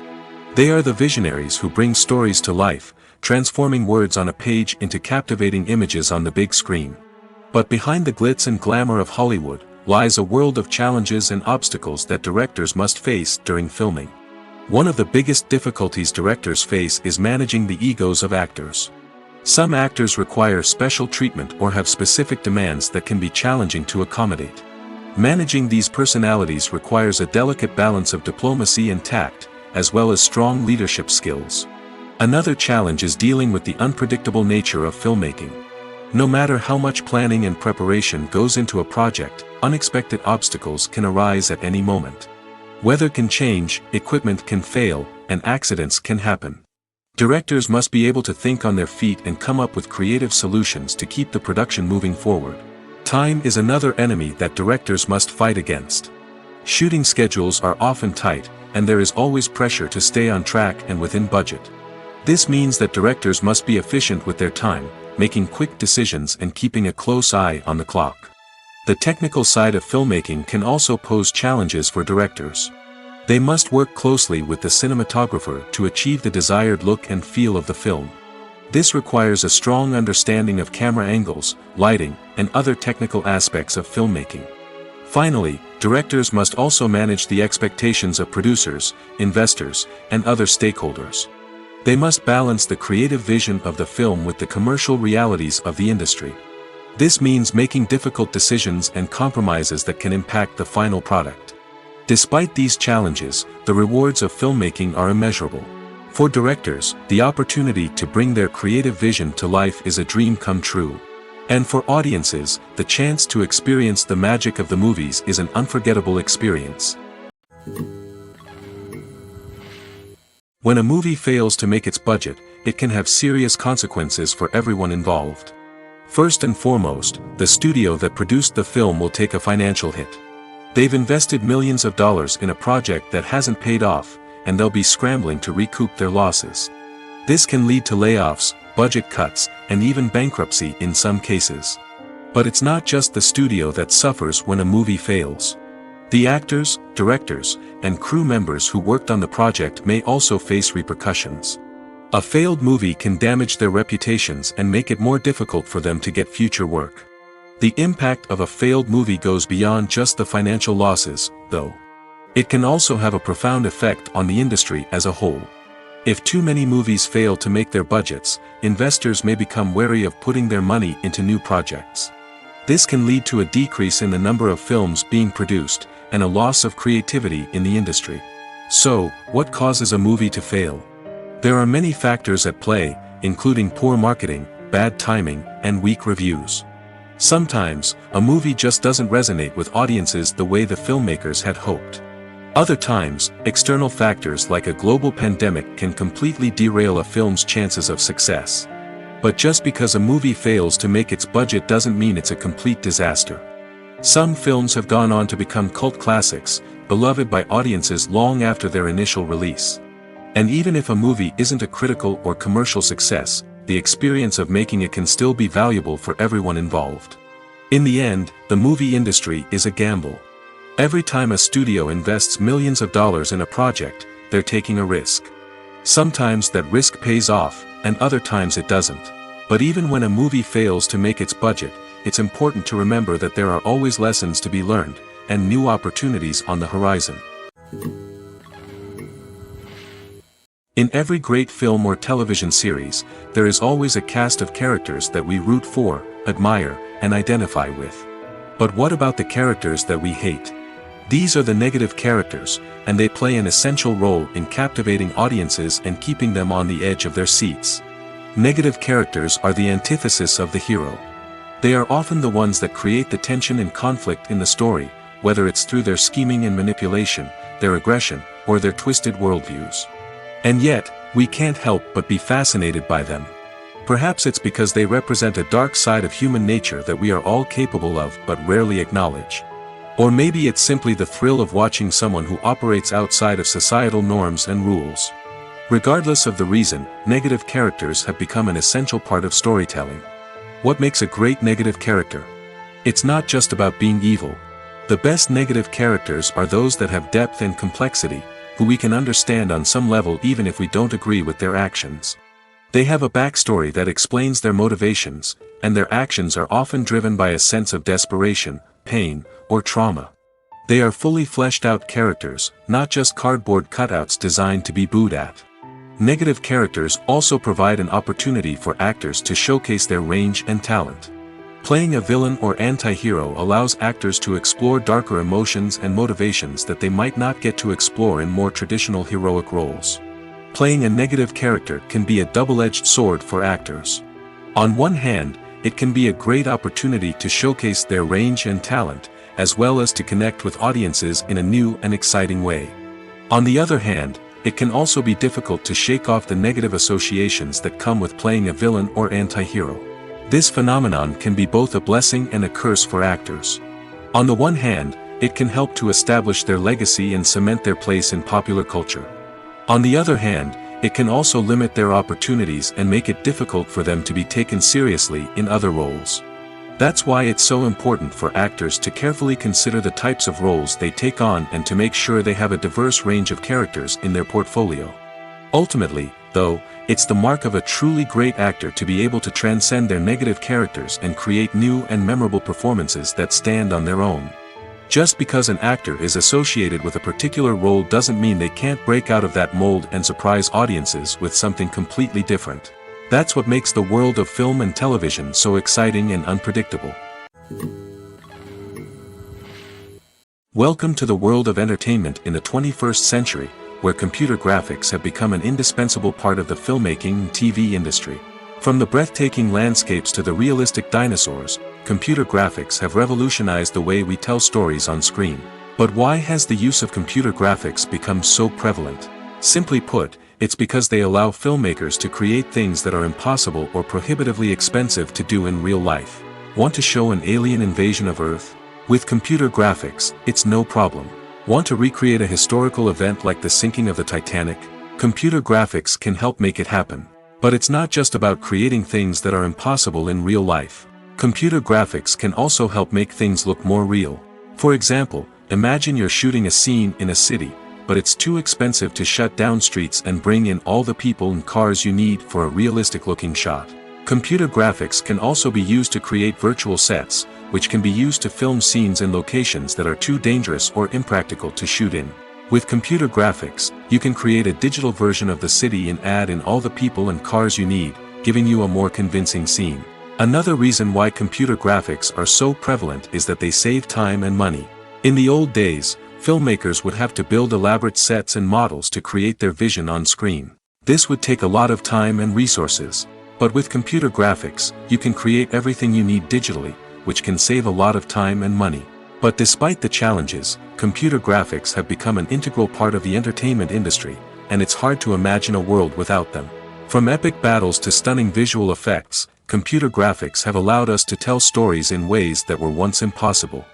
They are the visionaries who bring stories to life, transforming words on a page into captivating images on the big screen. But behind the glitz and glamour of Hollywood, lies a world of challenges and obstacles that directors must face during filming. One of the biggest difficulties directors face is managing the egos of actors. Some actors require special treatment or have specific demands that can be challenging to accommodate. Managing these personalities requires a delicate balance of diplomacy and tact, as well as strong leadership skills. Another challenge is dealing with the unpredictable nature of filmmaking. No matter how much planning and preparation goes into a project, unexpected obstacles can arise at any moment. Weather can change, equipment can fail, and accidents can happen. Directors must be able to think on their feet and come up with creative solutions to keep the production moving forward. Time is another enemy that directors must fight against. Shooting schedules are often tight, and there is always pressure to stay on track and within budget. This means that directors must be efficient with their time, making quick decisions and keeping a close eye on the clock. The technical side of filmmaking can also pose challenges for directors. They must work closely with the cinematographer to achieve the desired look and feel of the film. This requires a strong understanding of camera angles, lighting, and other technical aspects of filmmaking. Finally, directors must also manage the expectations of producers, investors, and other stakeholders. They must balance the creative vision of the film with the commercial realities of the industry. This means making difficult decisions and compromises that can impact the final product. Despite these challenges, the rewards of filmmaking are immeasurable. For directors, the opportunity to bring their creative vision to life is a dream come true. And for audiences, the chance to experience the magic of the movies is an unforgettable experience. When a movie fails to make its budget, it can have serious consequences for everyone involved. First and foremost, the studio that produced the film will take a financial hit. They've invested millions of dollars in a project that hasn't paid off, and they'll be scrambling to recoup their losses. This can lead to layoffs, budget cuts, and even bankruptcy in some cases. But it's not just the studio that suffers when a movie fails. The actors, directors, and crew members who worked on the project may also face repercussions. A failed movie can damage their reputations and make it more difficult for them to get future work. The impact of a failed movie goes beyond just the financial losses, though. It can also have a profound effect on the industry as a whole. If too many movies fail to make their budgets, investors may become wary of putting their money into new projects. This can lead to a decrease in the number of films being produced, and a loss of creativity in the industry. So, what causes a movie to fail? There are many factors at play, including poor marketing, bad timing, and weak reviews. Sometimes, a movie just doesn't resonate with audiences the way the filmmakers had hoped. Other times, external factors like a global pandemic can completely derail a film's chances of success. But just because a movie fails to make its budget doesn't mean it's a complete disaster. Some films have gone on to become cult classics, beloved by audiences long after their initial release. And even if a movie isn't a critical or commercial success, the experience of making it can still be valuable for everyone involved. In the end, the movie industry is a gamble. Every time a studio invests millions of dollars in a project, they're taking a risk. Sometimes that risk pays off, and other times it doesn't. But even when a movie fails to make its budget, it's important to remember that there are always lessons to be learned, and new opportunities on the horizon. In every great film or television series, there is always a cast of characters that we root for, admire, and identify with. But what about the characters that we hate? These are the negative characters, and they play an essential role in captivating audiences and keeping them on the edge of their seats. Negative characters are the antithesis of the hero. They are often the ones that create the tension and conflict in the story, whether it's through their scheming and manipulation, their aggression, or their twisted worldviews. And yet, we can't help but be fascinated by them. Perhaps it's because they represent a dark side of human nature that we are all capable of but rarely acknowledge. Or maybe it's simply the thrill of watching someone who operates outside of societal norms and rules. Regardless of the reason, negative characters have become an essential part of storytelling. What makes a great negative character? It's not just about being evil. The best negative characters are those that have depth and complexity, who we can understand on some level even if we don't agree with their actions. They have a backstory that explains their motivations, and their actions are often driven by a sense of desperation, pain, or trauma. They are fully fleshed out characters, not just cardboard cutouts designed to be booed at. Negative characters also provide an opportunity for actors to showcase their range and talent. Playing a villain or anti-hero allows actors to explore darker emotions and motivations that they might not get to explore in more traditional heroic roles. Playing a negative character can be a double-edged sword for actors. On one hand, it can be a great opportunity to showcase their range and talent, as well as to connect with audiences in a new and exciting way. On the other hand, it can also be difficult to shake off the negative associations that come with playing a villain or anti-hero. This phenomenon can be both a blessing and a curse for actors. On the one hand, it can help to establish their legacy and cement their place in popular culture. On the other hand, it can also limit their opportunities and make it difficult for them to be taken seriously in other roles. That's why it's so important for actors to carefully consider the types of roles they take on and to make sure they have a diverse range of characters in their portfolio. Ultimately, though, it's the mark of a truly great actor to be able to transcend their negative characters and create new and memorable performances that stand on their own. Just because an actor is associated with a particular role doesn't mean they can't break out of that mold and surprise audiences with something completely different. That's what makes the world of film and television so exciting and unpredictable. Welcome to the world of entertainment in the 21st century, where computer graphics have become an indispensable part of the filmmaking and TV industry. From the breathtaking landscapes to the realistic dinosaurs, computer graphics have revolutionized the way we tell stories on screen. But why has the use of computer graphics become so prevalent? Simply put, it's because they allow filmmakers to create things that are impossible or prohibitively expensive to do in real life. Want to show an alien invasion of Earth? With computer graphics, it's no problem. Want to recreate a historical event like the sinking of the Titanic? Computer graphics can help make it happen. But it's not just about creating things that are impossible in real life. Computer graphics can also help make things look more real. For example, imagine you're shooting a scene in a city, but it's too expensive to shut down streets and bring in all the people and cars you need for a realistic-looking shot. Computer graphics can also be used to create virtual sets, which can be used to film scenes in locations that are too dangerous or impractical to shoot in. With computer graphics, you can create a digital version of the city and add in all the people and cars you need, giving you a more convincing scene. Another reason why computer graphics are so prevalent is that they save time and money. In the old days, filmmakers would have to build elaborate sets and models to create their vision on screen. This would take a lot of time and resources. But with computer graphics, you can create everything you need digitally, which can save a lot of time and money. But despite the challenges, computer graphics have become an integral part of the entertainment industry, and it's hard to imagine a world without them. From epic battles to stunning visual effects, computer graphics have allowed us to tell stories in ways that were once impossible.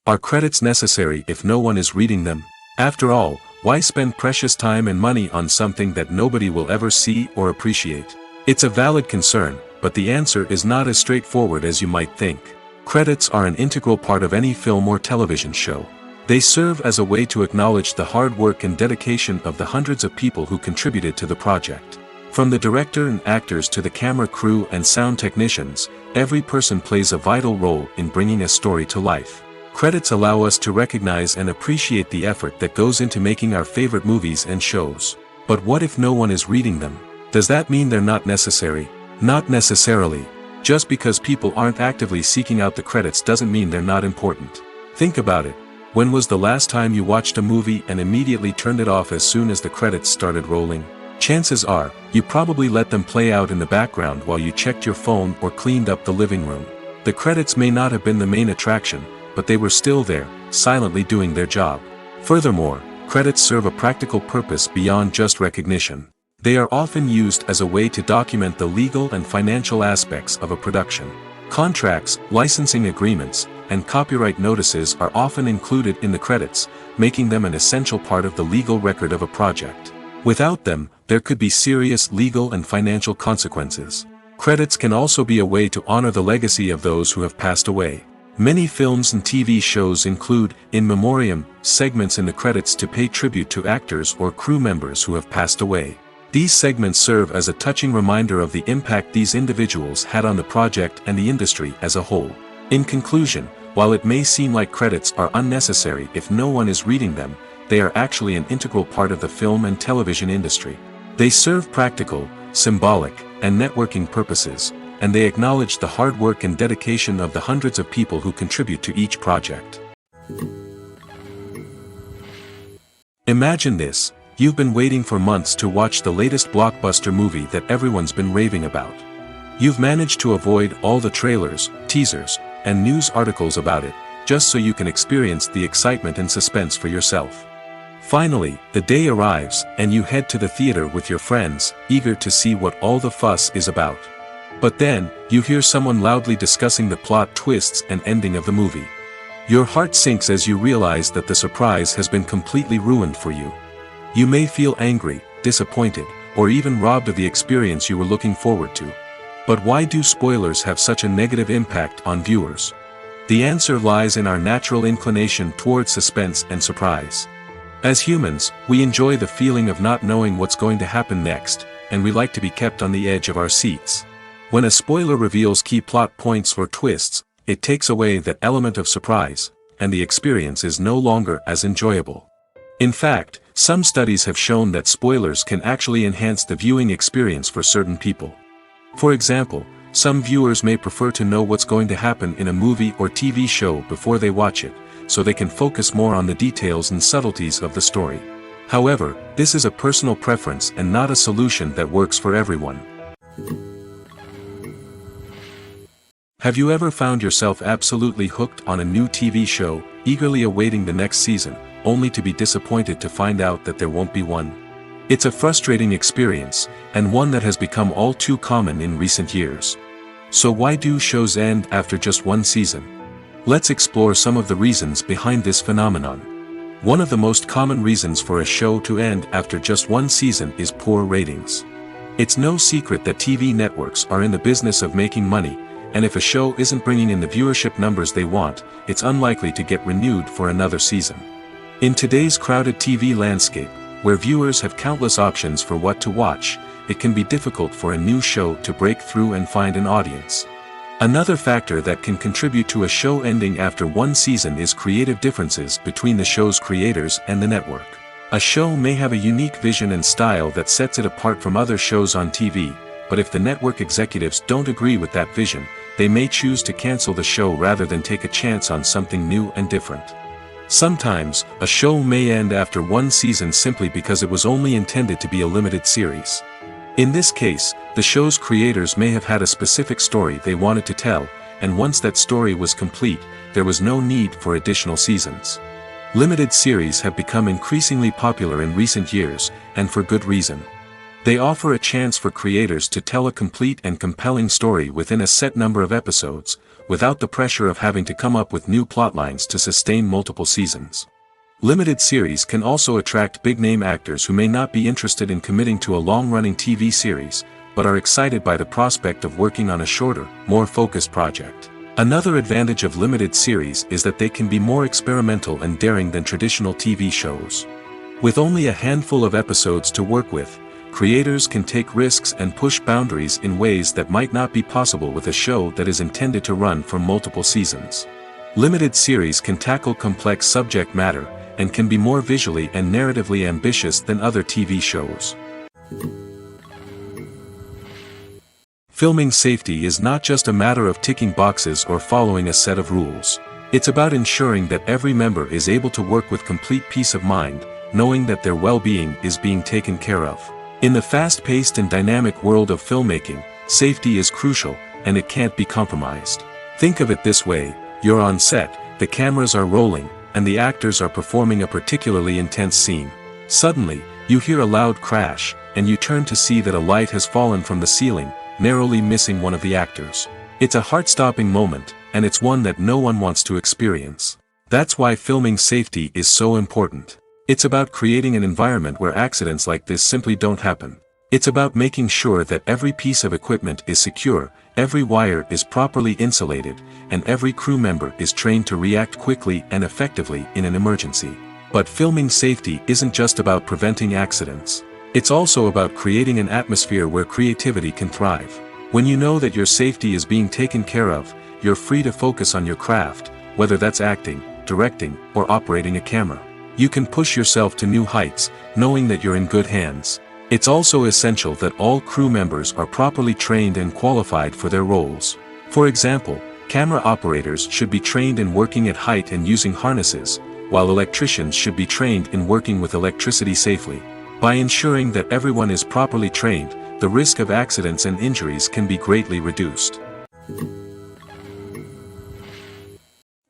Are credits necessary if no one is reading them? After all, why spend precious time and money on something that nobody will ever see or appreciate? It's a valid concern, but the answer is not as straightforward as you might think. Credits are an integral part of any film or television show. They serve as a way to acknowledge the hard work and dedication of the hundreds of people who contributed to the project. From the director and actors to the camera crew and sound technicians, every person plays a vital role in bringing a story to life. Credits allow us to recognize and appreciate the effort that goes into making our favorite movies and shows. But what if no one is reading them? Does that mean they're not necessary? Not necessarily. Just because people aren't actively seeking out the credits doesn't mean they're not important. Think about it. When was the last time you watched a movie and immediately turned it off as soon as the credits started rolling? Chances are, you probably let them play out in the background while you checked your phone or cleaned up the living room. The credits may not have been the main attraction, but they were still there, silently doing their job. Furthermore, credits serve a practical purpose beyond just recognition. They are often used as a way to document the legal and financial aspects of a production. Contracts, licensing agreements, and copyright notices are often included in the credits, making them an essential part of the legal record of a project. Without them, there could be serious legal and financial consequences. Credits can also be a way to honor the legacy of those who have passed away. Many films and TV shows include, in memoriam, segments in the credits to pay tribute to actors or crew members who have passed away. These segments serve as a touching reminder of the impact these individuals had on the project and the industry as a whole. In conclusion, while it may seem like credits are unnecessary if no one is reading them, they are actually an integral part of the film and television industry. They serve practical, symbolic, and networking purposes, and they acknowledge the hard work and dedication of the hundreds of people who contribute to each project. Imagine this: you've been waiting for months to watch the latest blockbuster movie that everyone's been raving about. You've managed to avoid all the trailers, teasers, and news articles about it, just so you can experience the excitement and suspense for yourself. Finally, the day arrives, and you head to the theater with your friends, eager to see what all the fuss is about. But then, you hear someone loudly discussing the plot twists and ending of the movie. Your heart sinks as you realize that the surprise has been completely ruined for you. You may feel angry, disappointed, or even robbed of the experience you were looking forward to. But why do spoilers have such a negative impact on viewers? The answer lies in our natural inclination toward suspense and surprise. As humans, we enjoy the feeling of not knowing what's going to happen next, and we like to be kept on the edge of our seats. When a spoiler reveals key plot points or twists, it takes away that element of surprise, and the experience is no longer as enjoyable. In fact, some studies have shown that spoilers can actually enhance the viewing experience for certain people. For example, some viewers may prefer to know what's going to happen in a movie or TV show before they watch it, so they can focus more on the details and subtleties of the story. However, this is a personal preference and not a solution that works for everyone. Have you ever found yourself absolutely hooked on a new TV show, eagerly awaiting the next season, only to be disappointed to find out that there won't be one? It's a frustrating experience, and one that has become all too common in recent years. So why do shows end after just one season? Let's explore some of the reasons behind this phenomenon. One of the most common reasons for a show to end after just one season is poor ratings. It's no secret that TV networks are in the business of making money, and if a show isn't bringing in the viewership numbers they want, it's unlikely to get renewed for another season. In today's crowded TV landscape, where viewers have countless options for what to watch, it can be difficult for a new show to break through and find an audience. Another factor that can contribute to a show ending after one season is creative differences between the show's creators and the network. A show may have a unique vision and style that sets it apart from other shows on TV, but if the network executives don't agree with that vision, they may choose to cancel the show rather than take a chance on something new and different. Sometimes, a show may end after one season simply because it was only intended to be a limited series. In this case, the show's creators may have had a specific story they wanted to tell, and once that story was complete, there was no need for additional seasons. Limited series have become increasingly popular in recent years, and for good reason. They offer a chance for creators to tell a complete and compelling story within a set number of episodes, without the pressure of having to come up with new plotlines to sustain multiple seasons. Limited series can also attract big-name actors who may not be interested in committing to a long-running TV series, but are excited by the prospect of working on a shorter, more focused project. Another advantage of limited series is that they can be more experimental and daring than traditional TV shows. With only a handful of episodes to work with, creators can take risks and push boundaries in ways that might not be possible with a show that is intended to run for multiple seasons. Limited series can tackle complex subject matter, and can be more visually and narratively ambitious than other TV shows. Filming safety is not just a matter of ticking boxes or following a set of rules. It's about ensuring that every member is able to work with complete peace of mind, knowing that their well-being is being taken care of. In the fast-paced and dynamic world of filmmaking, safety is crucial, and it can't be compromised. Think of it this way: you're on set, the cameras are rolling, and the actors are performing a particularly intense scene. Suddenly, you hear a loud crash, and you turn to see that a light has fallen from the ceiling, narrowly missing one of the actors. It's a heart-stopping moment, and it's one that no one wants to experience. That's why filming safety is so important. It's about creating an environment where accidents like this simply don't happen. It's about making sure that every piece of equipment is secure, every wire is properly insulated, and every crew member is trained to react quickly and effectively in an emergency. But filming safety isn't just about preventing accidents. It's also about creating an atmosphere where creativity can thrive. When you know that your safety is being taken care of, you're free to focus on your craft, whether that's acting, directing, or operating a camera. You can push yourself to new heights, knowing that you're in good hands. It's also essential that all crew members are properly trained and qualified for their roles. For example, camera operators should be trained in working at height and using harnesses, while electricians should be trained in working with electricity safely. By ensuring that everyone is properly trained, the risk of accidents and injuries can be greatly reduced.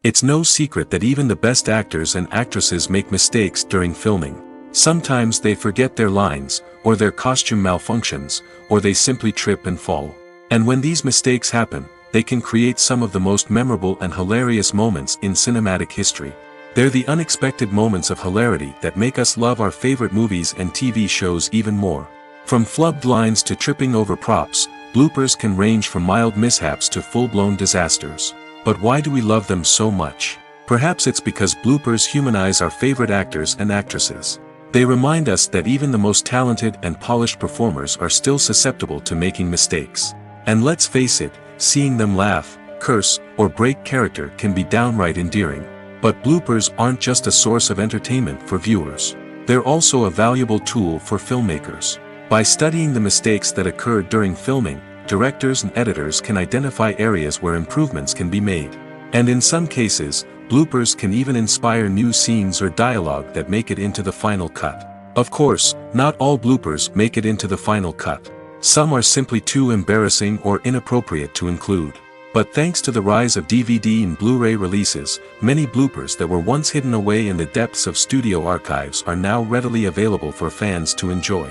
It's no secret that even the best actors and actresses make mistakes during filming. Sometimes they forget their lines, or their costume malfunctions, or they simply trip and fall. And when these mistakes happen, they can create some of the most memorable and hilarious moments in cinematic history. They're the unexpected moments of hilarity that make us love our favorite movies and TV shows even more. From flubbed lines to tripping over props, bloopers can range from mild mishaps to full-blown disasters. But why do we love them so much? Perhaps it's because bloopers humanize our favorite actors and actresses. They remind us that even the most talented and polished performers are still susceptible to making mistakes. And let's face it, seeing them laugh, curse, or break character can be downright endearing. But bloopers aren't just a source of entertainment for viewers. They're also a valuable tool for filmmakers. By studying the mistakes that occurred during filming, directors and editors can identify areas where improvements can be made. And in some cases, bloopers can even inspire new scenes or dialogue that make it into the final cut. Of course, not all bloopers make it into the final cut. Some are simply too embarrassing or inappropriate to include. But thanks to the rise of DVD and Blu-ray releases, many bloopers that were once hidden away in the depths of studio archives are now readily available for fans to enjoy.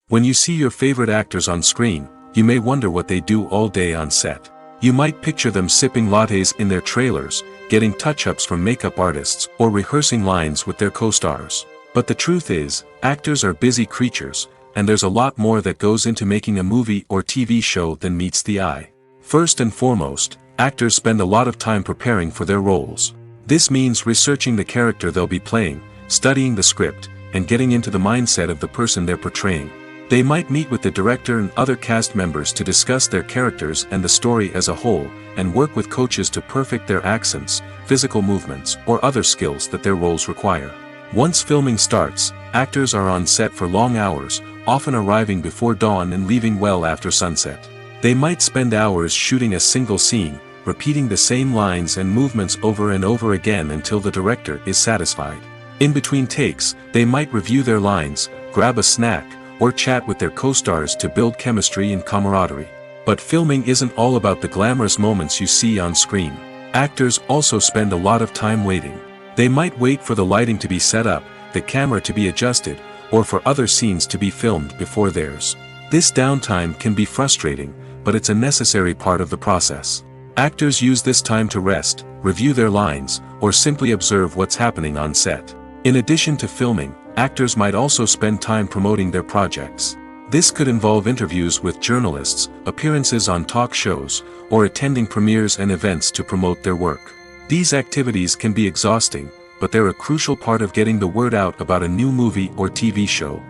When you see your favorite actors on screen, you may wonder what they do all day on set. You might picture them sipping lattes in their trailers, getting touch-ups from makeup artists, or rehearsing lines with their co-stars. But the truth is, actors are busy creatures, and there's a lot more that goes into making a movie or TV show than meets the eye. First and foremost, actors spend a lot of time preparing for their roles. This means researching the character they'll be playing, studying the script, and getting into the mindset of the person they're portraying. They might meet with the director and other cast members to discuss their characters and the story as a whole, and work with coaches to perfect their accents, physical movements, or other skills that their roles require. Once filming starts, actors are on set for long hours, often arriving before dawn and leaving well after sunset. They might spend hours shooting a single scene, repeating the same lines and movements over and over again until the director is satisfied. In between takes, they might review their lines, grab a snack, or chat with their co-stars to build chemistry and camaraderie. But filming isn't all about the glamorous moments you see on screen. Actors also spend a lot of time waiting. They might wait for the lighting to be set up, the camera to be adjusted, or for other scenes to be filmed before theirs. This downtime can be frustrating, but it's a necessary part of the process. Actors use this time to rest, review their lines, or simply observe what's happening on set. In addition to filming, actors might also spend time promoting their projects. This could involve interviews with journalists, appearances on talk shows, or attending premieres and events to promote their work. These activities can be exhausting, but they're a crucial part of getting the word out about a new movie or TV show.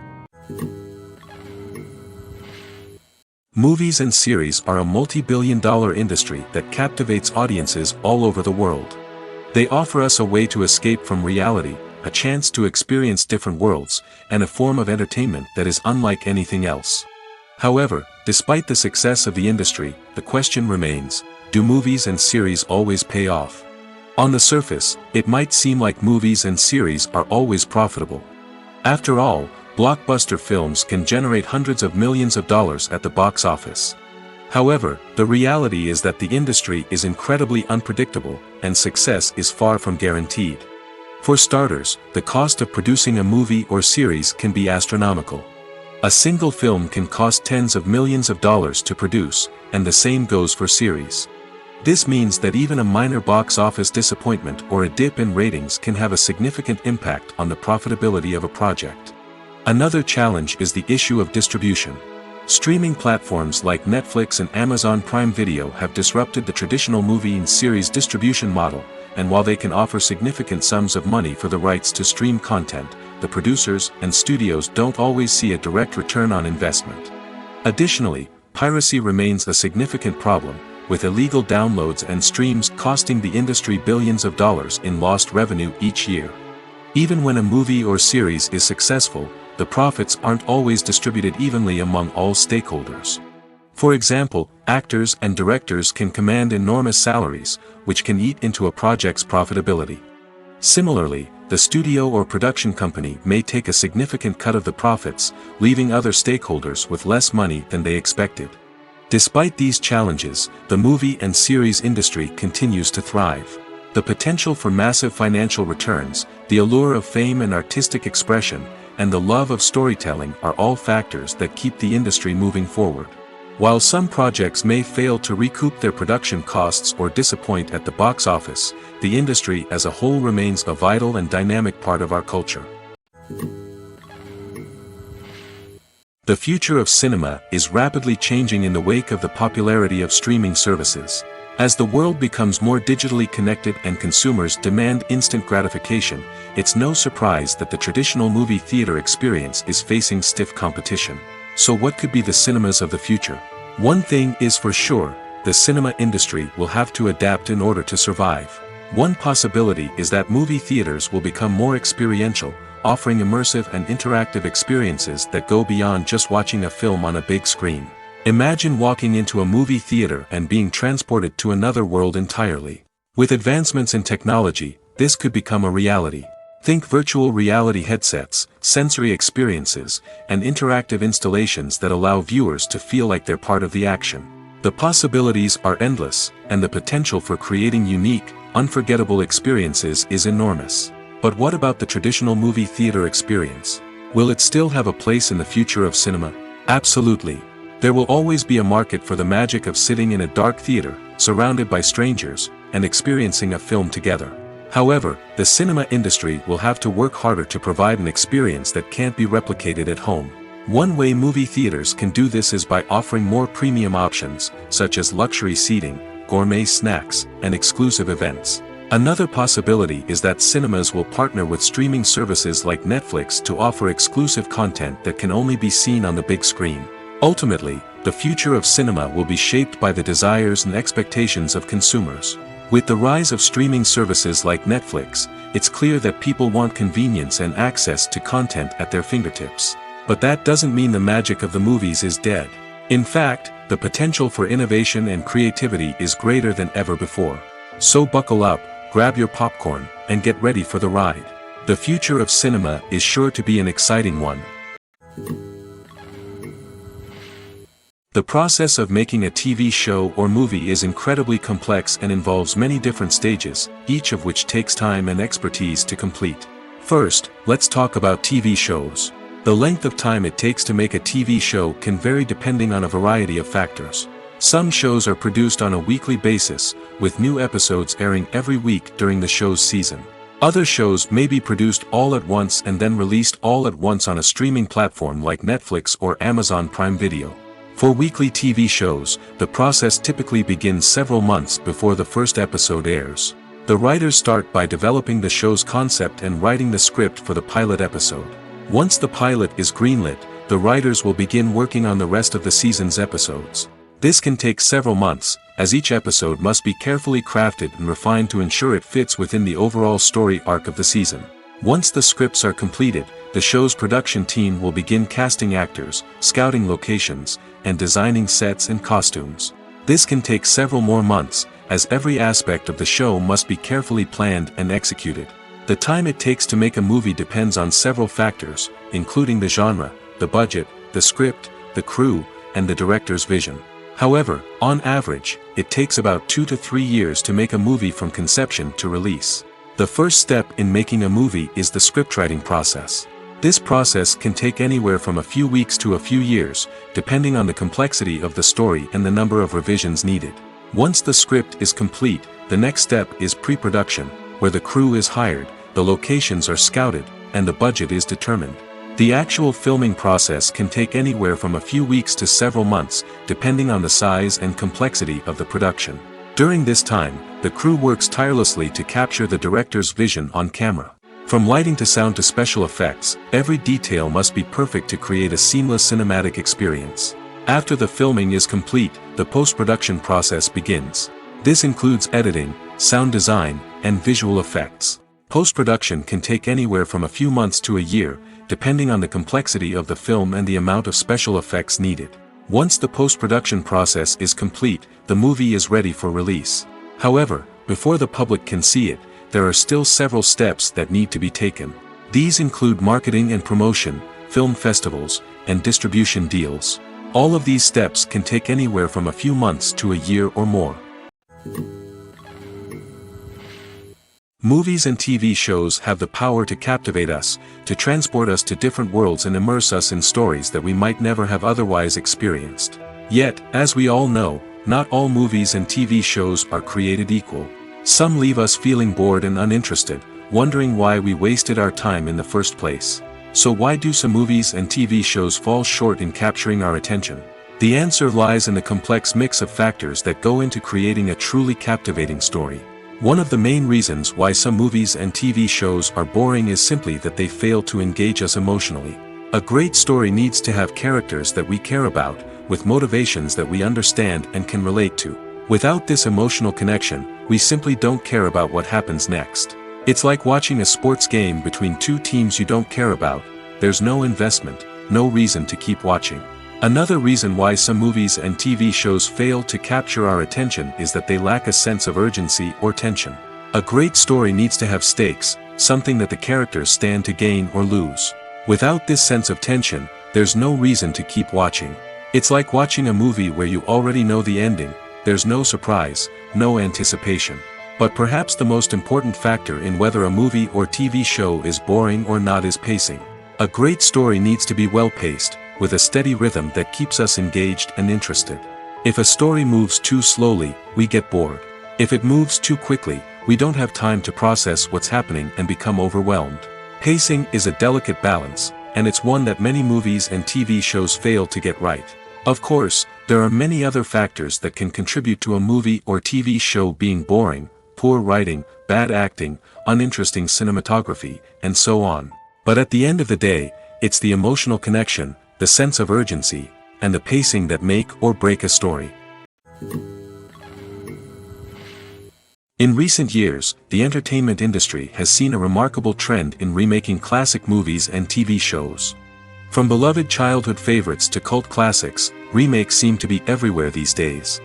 Movies and series are a multi-billion-dollar industry that captivates audiences all over the world. They offer us a way to escape from reality, a chance to experience different worlds, and a form of entertainment that is unlike anything else. However, despite the success of the industry, the question remains, do movies and series always pay off? On the surface, it might seem like movies and series are always profitable. After all, blockbuster films can generate hundreds of millions of dollars at the box office. However, the reality is that the industry is incredibly unpredictable, and success is far from guaranteed. For starters, the cost of producing a movie or series can be astronomical. A single film can cost tens of millions of dollars to produce, and the same goes for series. This means that even a minor box office disappointment or a dip in ratings can have a significant impact on the profitability of a project. Another challenge is the issue of distribution. Streaming platforms like Netflix and Amazon Prime Video have disrupted the traditional movie and series distribution model, and while they can offer significant sums of money for the rights to stream content, the producers and studios don't always see a direct return on investment. Additionally, piracy remains a significant problem, with illegal downloads and streams costing the industry billions of dollars in lost revenue each year. Even when a movie or series is successful, the profits aren't always distributed evenly among all stakeholders. For example, actors and directors can command enormous salaries, which can eat into a project's profitability. Similarly, the studio or production company may take a significant cut of the profits, leaving other stakeholders with less money than they expected. Despite these challenges, the movie and series industry continues to thrive. The potential for massive financial returns, the allure of fame and artistic expression, and the love of storytelling are all factors that keep the industry moving forward. While some projects may fail to recoup their production costs or disappoint at the box office, the industry as a whole remains a vital and dynamic part of our culture. The future of cinema is rapidly changing in the wake of the popularity of streaming services. As the world becomes more digitally connected and consumers demand instant gratification, it's no surprise that the traditional movie theater experience is facing stiff competition. So what could be the cinemas of the future? One thing is for sure, the cinema industry will have to adapt in order to survive. One possibility is that movie theaters will become more experiential, offering immersive and interactive experiences that go beyond just watching a film on a big screen. Imagine walking into a movie theater and being transported to another world entirely. With advancements in technology, this could become a reality. Think virtual reality headsets, sensory experiences, and interactive installations that allow viewers to feel like they're part of the action. The possibilities are endless, and the potential for creating unique, unforgettable experiences is enormous. But what about the traditional movie theater experience? Will it still have a place in the future of cinema? Absolutely. There will always be a market for the magic of sitting in a dark theater, surrounded by strangers, and experiencing a film together. However, the cinema industry will have to work harder to provide an experience that can't be replicated at home. One way movie theaters can do this is by offering more premium options, such as luxury seating, gourmet snacks, and exclusive events. Another possibility is that cinemas will partner with streaming services like Netflix to offer exclusive content that can only be seen on the big screen. Ultimately, the future of cinema will be shaped by the desires and expectations of consumers. With the rise of streaming services like Netflix, it's clear that people want convenience and access to content at their fingertips. But that doesn't mean the magic of the movies is dead. In fact, the potential for innovation and creativity is greater than ever before. So buckle up, grab your popcorn, and get ready for the ride. The future of cinema is sure to be an exciting one. The process of making a TV show or movie is incredibly complex and involves many different stages, each of which takes time and expertise to complete. First, let's talk about TV shows. The length of time it takes to make a TV show can vary depending on a variety of factors. Some shows are produced on a weekly basis, with new episodes airing every week during the show's season. Other shows may be produced all at once and then released all at once on a streaming platform like Netflix or Amazon Prime Video. For weekly TV shows, the process typically begins several months before the first episode airs. The writers start by developing the show's concept and writing the script for the pilot episode. Once the pilot is greenlit, the writers will begin working on the rest of the season's episodes. This can take several months, as each episode must be carefully crafted and refined to ensure it fits within the overall story arc of the season. Once the scripts are completed, the show's production team will begin casting actors, scouting locations, and designing sets and costumes. This can take several more months, as every aspect of the show must be carefully planned and executed. The time it takes to make a movie depends on several factors, including the genre, the budget, the script, the crew, and the director's vision. However, on average, it takes about 2 to 3 years to make a movie from conception to release. The first step in making a movie is the scriptwriting process. This process can take anywhere from a few weeks to a few years, depending on the complexity of the story and the number of revisions needed. Once the script is complete, the next step is pre-production, where the crew is hired, the locations are scouted, and the budget is determined. The actual filming process can take anywhere from a few weeks to several months, depending on the size and complexity of the production. During this time, the crew works tirelessly to capture the director's vision on camera. From lighting to sound to special effects, every detail must be perfect to create a seamless cinematic experience. After the filming is complete, the post-production process begins. This includes editing, sound design, and visual effects. Post-production can take anywhere from a few months to a year, depending on the complexity of the film and the amount of special effects needed. Once the post-production process is complete, the movie is ready for release. However, before the public can see it, there are still several steps that need to be taken. These include marketing and promotion, film festivals, and distribution deals. All of these steps can take anywhere from a few months to a year or more. Movies and TV shows have the power to captivate us, to transport us to different worlds and immerse us in stories that we might never have otherwise experienced. Yet, as we all know, not all movies and TV shows are created equal. Some leave us feeling bored and uninterested, wondering why we wasted our time in the first place. So why do some movies and TV shows fall short in capturing our attention? The answer lies in the complex mix of factors that go into creating a truly captivating story. One of the main reasons why some movies and TV shows are boring is simply that they fail to engage us emotionally. A great story needs to have characters that we care about, with motivations that we understand and can relate to. Without this emotional connection, we simply don't care about what happens next. It's like watching a sports game between two teams you don't care about. There's no investment, no reason to keep watching. Another reason why some movies and TV shows fail to capture our attention is that they lack a sense of urgency or tension. A great story needs to have stakes, something that the characters stand to gain or lose. Without this sense of tension, there's no reason to keep watching. It's like watching a movie where you already know the ending. There's no surprise, no anticipation. But perhaps the most important factor in whether a movie or TV show is boring or not is pacing. A great story needs to be well-paced, with a steady rhythm that keeps us engaged and interested. If a story moves too slowly, we get bored. If it moves too quickly, we don't have time to process what's happening and become overwhelmed. Pacing is a delicate balance, and it's one that many movies and TV shows fail to get right. Of course, there are many other factors that can contribute to a movie or TV show being boring: poor writing, bad acting, uninteresting cinematography, and so on. But at the end of the day, it's the emotional connection, the sense of urgency, and the pacing that make or break a story. In recent years, the entertainment industry has seen a remarkable trend in remaking classic movies and TV shows. From beloved childhood favorites to cult classics, remakes seem to be everywhere these days.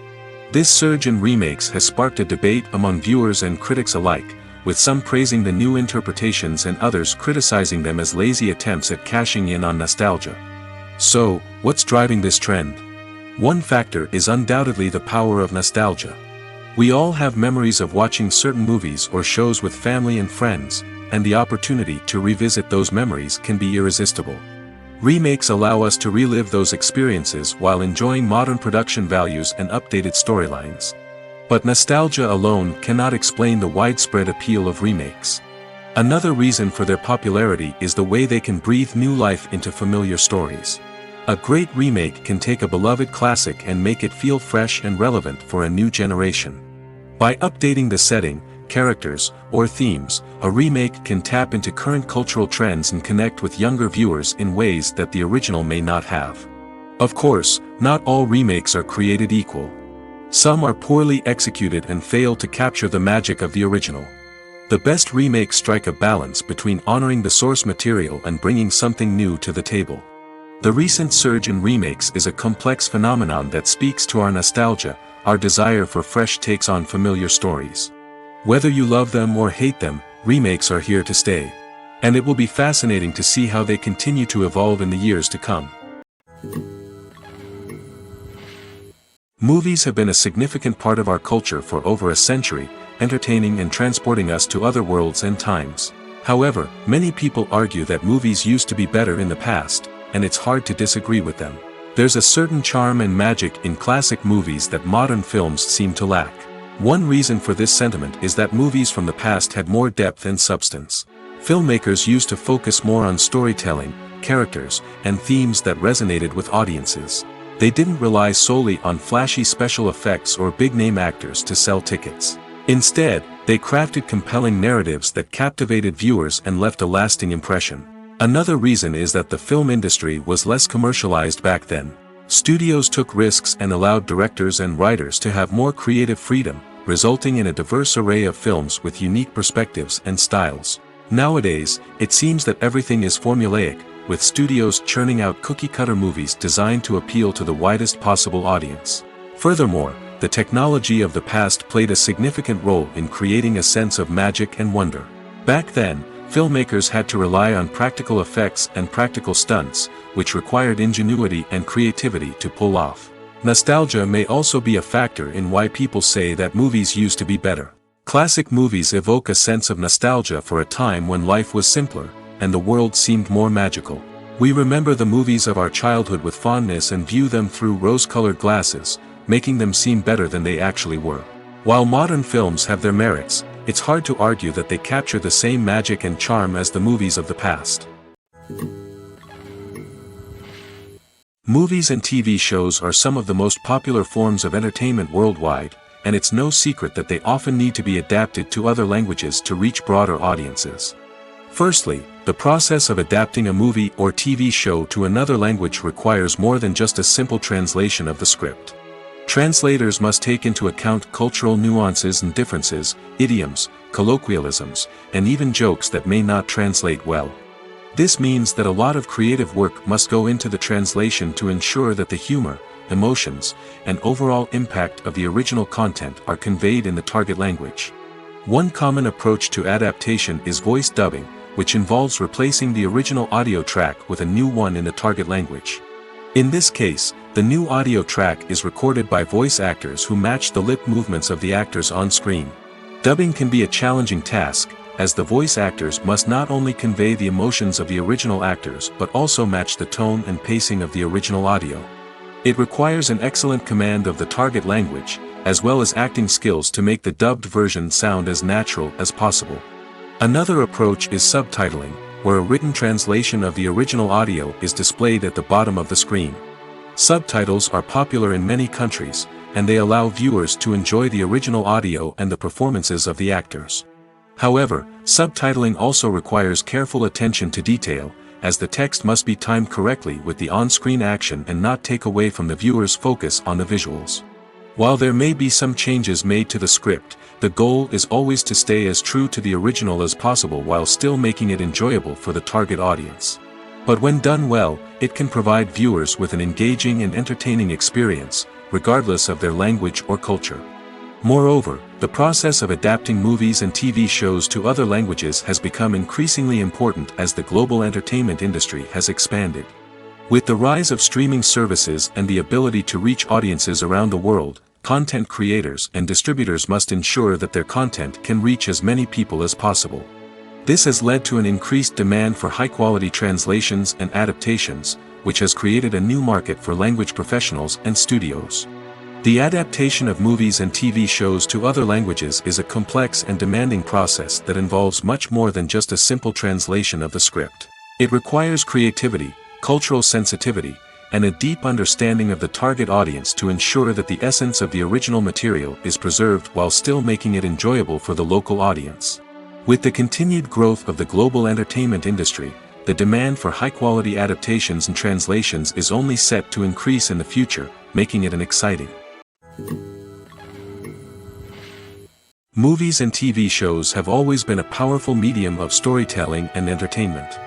This surge in remakes has sparked a debate among viewers and critics alike, with some praising the new interpretations and others criticizing them as lazy attempts at cashing in on nostalgia. So, what's driving this trend? One factor is undoubtedly the power of nostalgia. We all have memories of watching certain movies or shows with family and friends, and the opportunity to revisit those memories can be irresistible. Remakes allow us to relive those experiences while enjoying modern production values and updated storylines. But nostalgia alone cannot explain the widespread appeal of remakes. Another reason for their popularity is the way they can breathe new life into familiar stories. A great remake can take a beloved classic and make it feel fresh and relevant for a new generation. By updating the setting, characters, or themes, a remake can tap into current cultural trends and connect with younger viewers in ways that the original may not have. Of course, not all remakes are created equal. Some are poorly executed and fail to capture the magic of the original. The best remakes strike a balance between honoring the source material and bringing something new to the table. The recent surge in remakes is a complex phenomenon that speaks to our nostalgia, our desire for fresh takes on familiar stories. Whether you love them or hate them, remakes are here to stay. And it will be fascinating to see how they continue to evolve in the years to come. Movies have been a significant part of our culture for over a century, entertaining and transporting us to other worlds and times. However, many people argue that movies used to be better in the past, and it's hard to disagree with them. There's a certain charm and magic in classic movies that modern films seem to lack. One reason for this sentiment is that movies from the past had more depth and substance. Filmmakers used to focus more on storytelling, characters, and themes that resonated with audiences. They didn't rely solely on flashy special effects or big-name actors to sell tickets. Instead, they crafted compelling narratives that captivated viewers and left a lasting impression. Another reason is that the film industry was less commercialized back then. Studios took risks and allowed directors and writers to have more creative freedom, resulting in a diverse array of films with unique perspectives and styles. Nowadays, it seems that everything is formulaic, with studios churning out cookie-cutter movies designed to appeal to the widest possible audience. Furthermore, the technology of the past played a significant role in creating a sense of magic and wonder. Back then, filmmakers had to rely on practical effects and practical stunts, which required ingenuity and creativity to pull off. Nostalgia may also be a factor in why people say that movies used to be better. Classic movies evoke a sense of nostalgia for a time when life was simpler, and the world seemed more magical. We remember the movies of our childhood with fondness and view them through rose-colored glasses, making them seem better than they actually were. While modern films have their merits, it's hard to argue that they capture the same magic and charm as the movies of the past. Movies and TV shows are some of the most popular forms of entertainment worldwide, and it's no secret that they often need to be adapted to other languages to reach broader audiences. Firstly, the process of adapting a movie or TV show to another language requires more than just a simple translation of the script. Translators must take into account cultural nuances and differences, idioms, colloquialisms, and even jokes that may not translate well. This means that a lot of creative work must go into the translation to ensure that the humor, emotions, and overall impact of the original content are conveyed in the target language. One common approach to adaptation is voice dubbing, which involves replacing the original audio track with a new one in the target language. In this case, the new audio track is recorded by voice actors who match the lip movements of the actors on screen. Dubbing can be a challenging task, as the voice actors must not only convey the emotions of the original actors but also match the tone and pacing of the original audio. It requires an excellent command of the target language, as well as acting skills to make the dubbed version sound as natural as possible. Another approach is subtitling, where a written translation of the original audio is displayed at the bottom of the screen. Subtitles are popular in many countries, and they allow viewers to enjoy the original audio and the performances of the actors. However, subtitling also requires careful attention to detail, as the text must be timed correctly with the on-screen action and not take away from the viewer's focus on the visuals. While there may be some changes made to the script, the goal is always to stay as true to the original as possible while still making it enjoyable for the target audience. But when done well, it can provide viewers with an engaging and entertaining experience, regardless of their language or culture. Moreover, the process of adapting movies and TV shows to other languages has become increasingly important as the global entertainment industry has expanded. With the rise of streaming services and the ability to reach audiences around the world, content creators and distributors must ensure that their content can reach as many people as possible. This has led to an increased demand for high-quality translations and adaptations, which has created a new market for language professionals and studios. The adaptation of movies and TV shows to other languages is a complex and demanding process that involves much more than just a simple translation of the script. It requires creativity, cultural sensitivity, and a deep understanding of the target audience to ensure that the essence of the original material is preserved while still making it enjoyable for the local audience. With the continued growth of the global entertainment industry, the demand for high-quality adaptations and translations is only set to increase in the future, making it an exciting. Movies and TV shows have always been a powerful medium of storytelling and entertainment.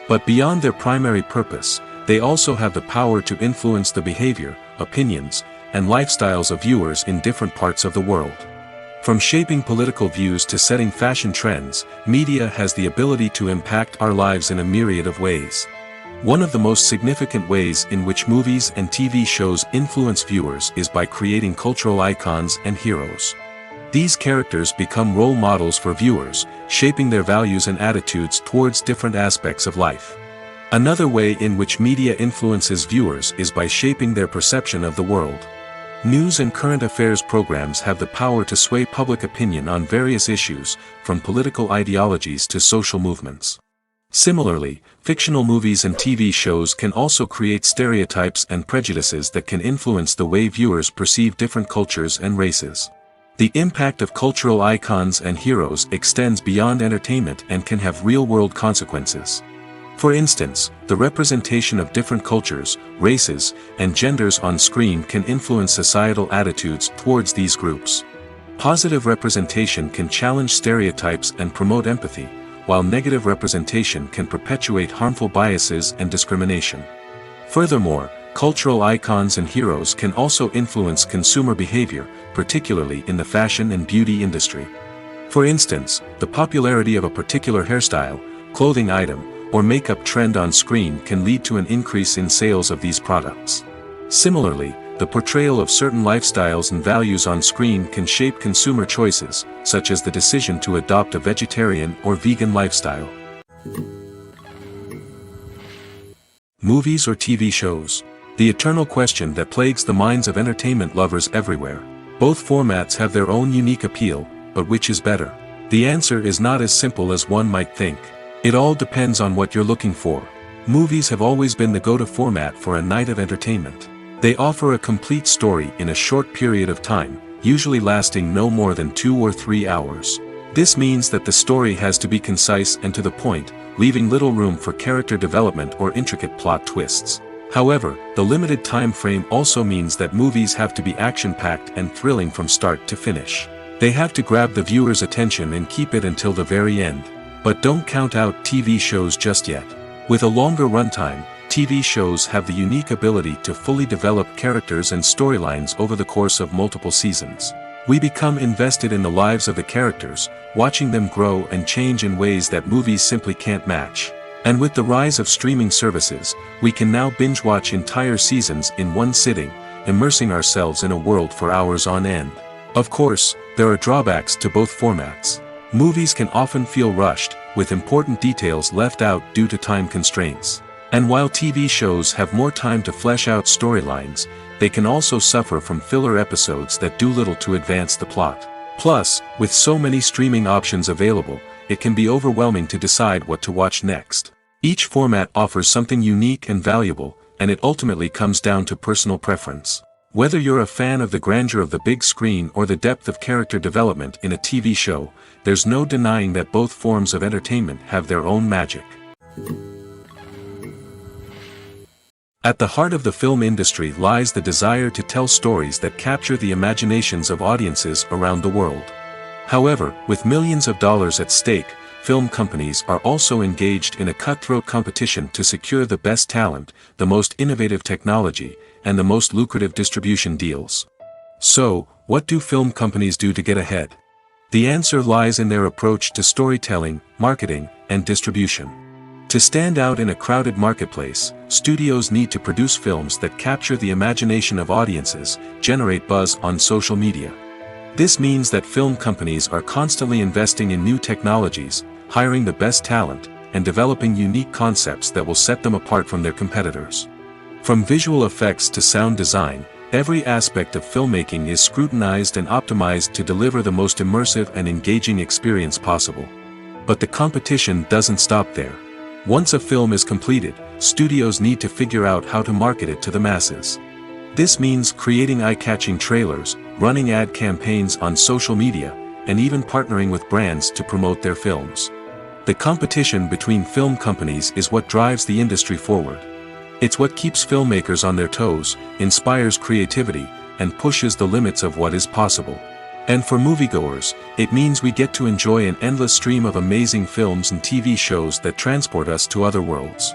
But beyond their primary purpose, they also have the power to influence the behavior, opinions, and lifestyles of viewers in different parts of the world. From shaping political views to setting fashion trends, media has the ability to impact our lives in a myriad of ways. One of the most significant ways in which movies and TV shows influence viewers is by creating cultural icons and heroes. These characters become role models for viewers, shaping their values and attitudes towards different aspects of life. Another way in which media influences viewers is by shaping their perception of the world. News and current affairs programs have the power to sway public opinion on various issues, from political ideologies to social movements. Similarly, fictional movies and TV shows can also create stereotypes and prejudices that can influence the way viewers perceive different cultures and races. The impact of cultural icons and heroes extends beyond entertainment and can have real-world consequences. For instance, the representation of different cultures, races, and genders on screen can influence societal attitudes towards these groups. Positive representation can challenge stereotypes and promote empathy, while negative representation can perpetuate harmful biases and discrimination. Furthermore, cultural icons and heroes can also influence consumer behavior, particularly in the fashion and beauty industry. For instance, the popularity of a particular hairstyle, clothing item, or makeup trend on screen can lead to an increase in sales of these products. Similarly, the portrayal of certain lifestyles and values on screen can shape consumer choices, such as the decision to adopt a vegetarian or vegan lifestyle. Movies or TV shows? The eternal question that plagues the minds of entertainment lovers everywhere. Both formats have their own unique appeal, but which is better? The answer is not as simple as one might think. It all depends on what you're looking for. Movies have always been the go-to format for a night of entertainment. They offer a complete story in a short period of time, usually lasting no more than 2 or 3 hours. This means that the story has to be concise and to the point, leaving little room for character development or intricate plot twists. However, the limited time frame also means that movies have to be action-packed and thrilling from start to finish. They have to grab the viewer's attention and keep it until the very end. But don't count out TV shows just yet. With a longer runtime, TV shows have the unique ability to fully develop characters and storylines over the course of multiple seasons. We become invested in the lives of the characters, watching them grow and change in ways that movies simply can't match. And with the rise of streaming services, we can now binge-watch entire seasons in one sitting, immersing ourselves in a world for hours on end. Of course, there are drawbacks to both formats. Movies can often feel rushed, with important details left out due to time constraints. And while TV shows have more time to flesh out storylines, they can also suffer from filler episodes that do little to advance the plot. Plus, with so many streaming options available, it can be overwhelming to decide what to watch next. Each format offers something unique and valuable, and it ultimately comes down to personal preference. Whether you're a fan of the grandeur of the big screen or the depth of character development in a TV show, there's no denying that both forms of entertainment have their own magic. At the heart of the film industry lies the desire to tell stories that capture the imaginations of audiences around the world. However, with millions of dollars at stake, film companies are also engaged in a cutthroat competition to secure the best talent, the most innovative technology, and the most lucrative distribution deals. So, what do film companies do to get ahead? The answer lies in their approach to storytelling, marketing, and distribution. To stand out in a crowded marketplace, studios need to produce films that capture the imagination of audiences, generate buzz on social media. This means that film companies are constantly investing in new technologies, hiring the best talent, and developing unique concepts that will set them apart from their competitors. From visual effects to sound design, every aspect of filmmaking is scrutinized and optimized to deliver the most immersive and engaging experience possible. But the competition doesn't stop there. Once a film is completed, studios need to figure out how to market it to the masses. This means creating eye-catching trailers, running ad campaigns on social media, and even partnering with brands to promote their films. The competition between film companies is what drives the industry forward. It's what keeps filmmakers on their toes, inspires creativity, and pushes the limits of what is possible. And for moviegoers, it means we get to enjoy an endless stream of amazing films and TV shows that transport us to other worlds.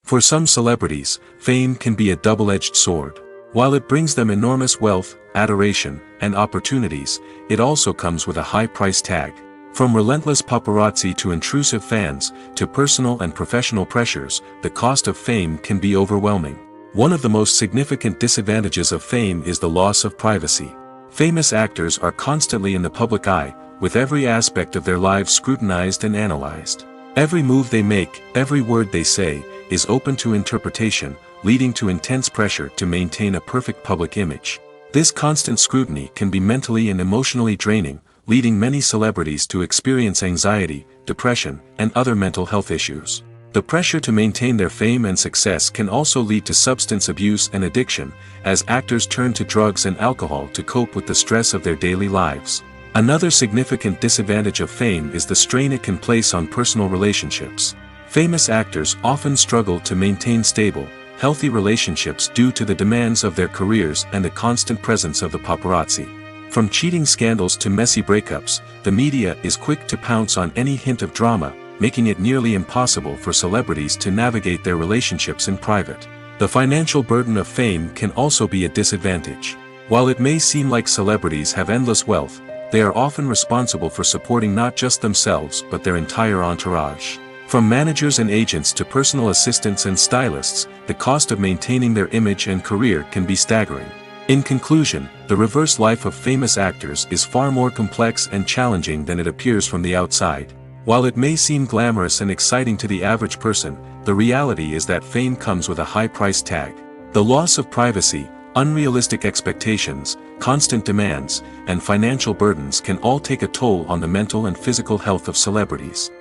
For some celebrities, fame can be a double-edged sword. While it brings them enormous wealth, adoration, and opportunities, it also comes with a high price tag. From relentless paparazzi to intrusive fans, to personal and professional pressures, the cost of fame can be overwhelming. One of the most significant disadvantages of fame is the loss of privacy. Famous actors are constantly in the public eye, with every aspect of their lives scrutinized and analyzed. Every move they make, every word they say, is open to interpretation, leading to intense pressure to maintain a perfect public image. This constant scrutiny can be mentally and emotionally draining, leading many celebrities to experience anxiety, depression, and other mental health issues. The pressure to maintain their fame and success can also lead to substance abuse and addiction, as actors turn to drugs and alcohol to cope with the stress of their daily lives. Another significant disadvantage of fame is the strain it can place on personal relationships. Famous actors often struggle to maintain stable, healthy relationships due to the demands of their careers and the constant presence of the paparazzi. From cheating scandals to messy breakups, the media is quick to pounce on any hint of drama, making it nearly impossible for celebrities to navigate their relationships in private. The financial burden of fame can also be a disadvantage. While it may seem like celebrities have endless wealth, they are often responsible for supporting not just themselves but their entire entourage. From managers and agents to personal assistants and stylists, the cost of maintaining their image and career can be staggering. In conclusion, the reverse life of famous actors is far more complex and challenging than it appears from the outside. While it may seem glamorous and exciting to the average person, the reality is that fame comes with a high price tag. The loss of privacy, unrealistic expectations, constant demands, and financial burdens can all take a toll on the mental and physical health of celebrities.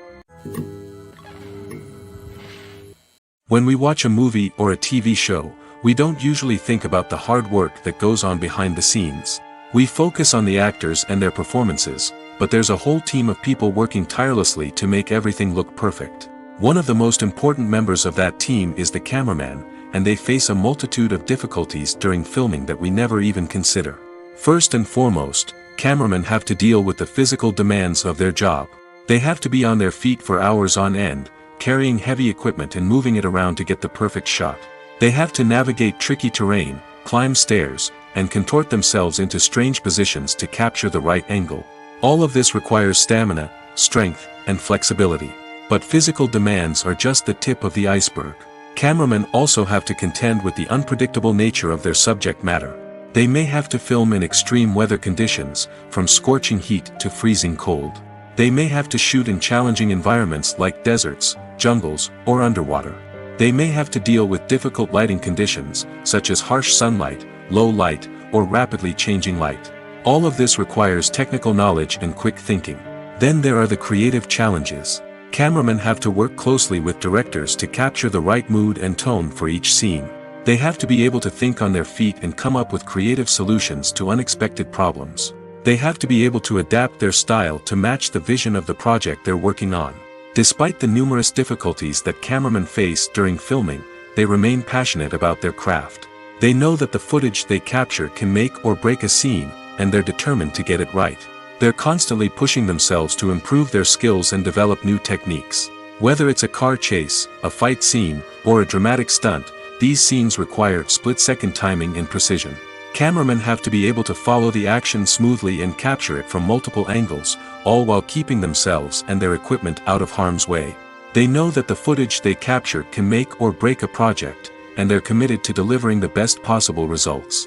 When we watch a movie or a TV show, we don't usually think about the hard work that goes on behind the scenes. We focus on the actors and their performances, but there's a whole team of people working tirelessly to make everything look perfect. One of the most important members of that team is the cameraman, and they face a multitude of difficulties during filming that we never even consider. First and foremost, cameramen have to deal with the physical demands of their job. They have to be on their feet for hours on end, carrying heavy equipment and moving it around to get the perfect shot. They have to navigate tricky terrain, climb stairs, and contort themselves into strange positions to capture the right angle. All of this requires stamina, strength, and flexibility. But physical demands are just the tip of the iceberg. Cameramen also have to contend with the unpredictable nature of their subject matter. They may have to film in extreme weather conditions, from scorching heat to freezing cold. They may have to shoot in challenging environments like deserts, jungles, or underwater. They may have to deal with difficult lighting conditions, such as harsh sunlight, low light, or rapidly changing light. All of this requires technical knowledge and quick thinking. Then there are the creative challenges. Cameramen have to work closely with directors to capture the right mood and tone for each scene. They have to be able to think on their feet and come up with creative solutions to unexpected problems. They have to be able to adapt their style to match the vision of the project they're working on. Despite the numerous difficulties that cameramen face during filming, they remain passionate about their craft. They know that the footage they capture can make or break a scene, and they're determined to get it right. They're constantly pushing themselves to improve their skills and develop new techniques. Whether it's a car chase, a fight scene, or a dramatic stunt, these scenes require split-second timing and precision. Cameramen have to be able to follow the action smoothly and capture it from multiple angles, all while keeping themselves and their equipment out of harm's way. They know that the footage they capture can make or break a project, and they're committed to delivering the best possible results.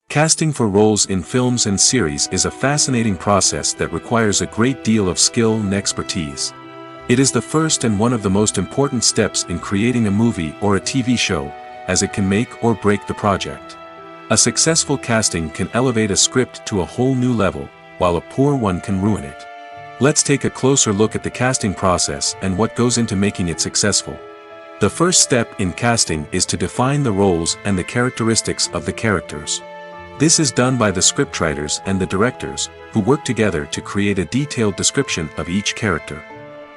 Casting for roles in films and series is a fascinating process that requires a great deal of skill and expertise. It is the first and one of the most important steps in creating a movie or a TV show, as it can make or break the project. A successful casting can elevate a script to a whole new level, while a poor one can ruin it. Let's take a closer look at the casting process and what goes into making it successful. The first step in casting is to define the roles and the characteristics of the characters. This is done by the scriptwriters and the directors, who work together to create a detailed description of each character.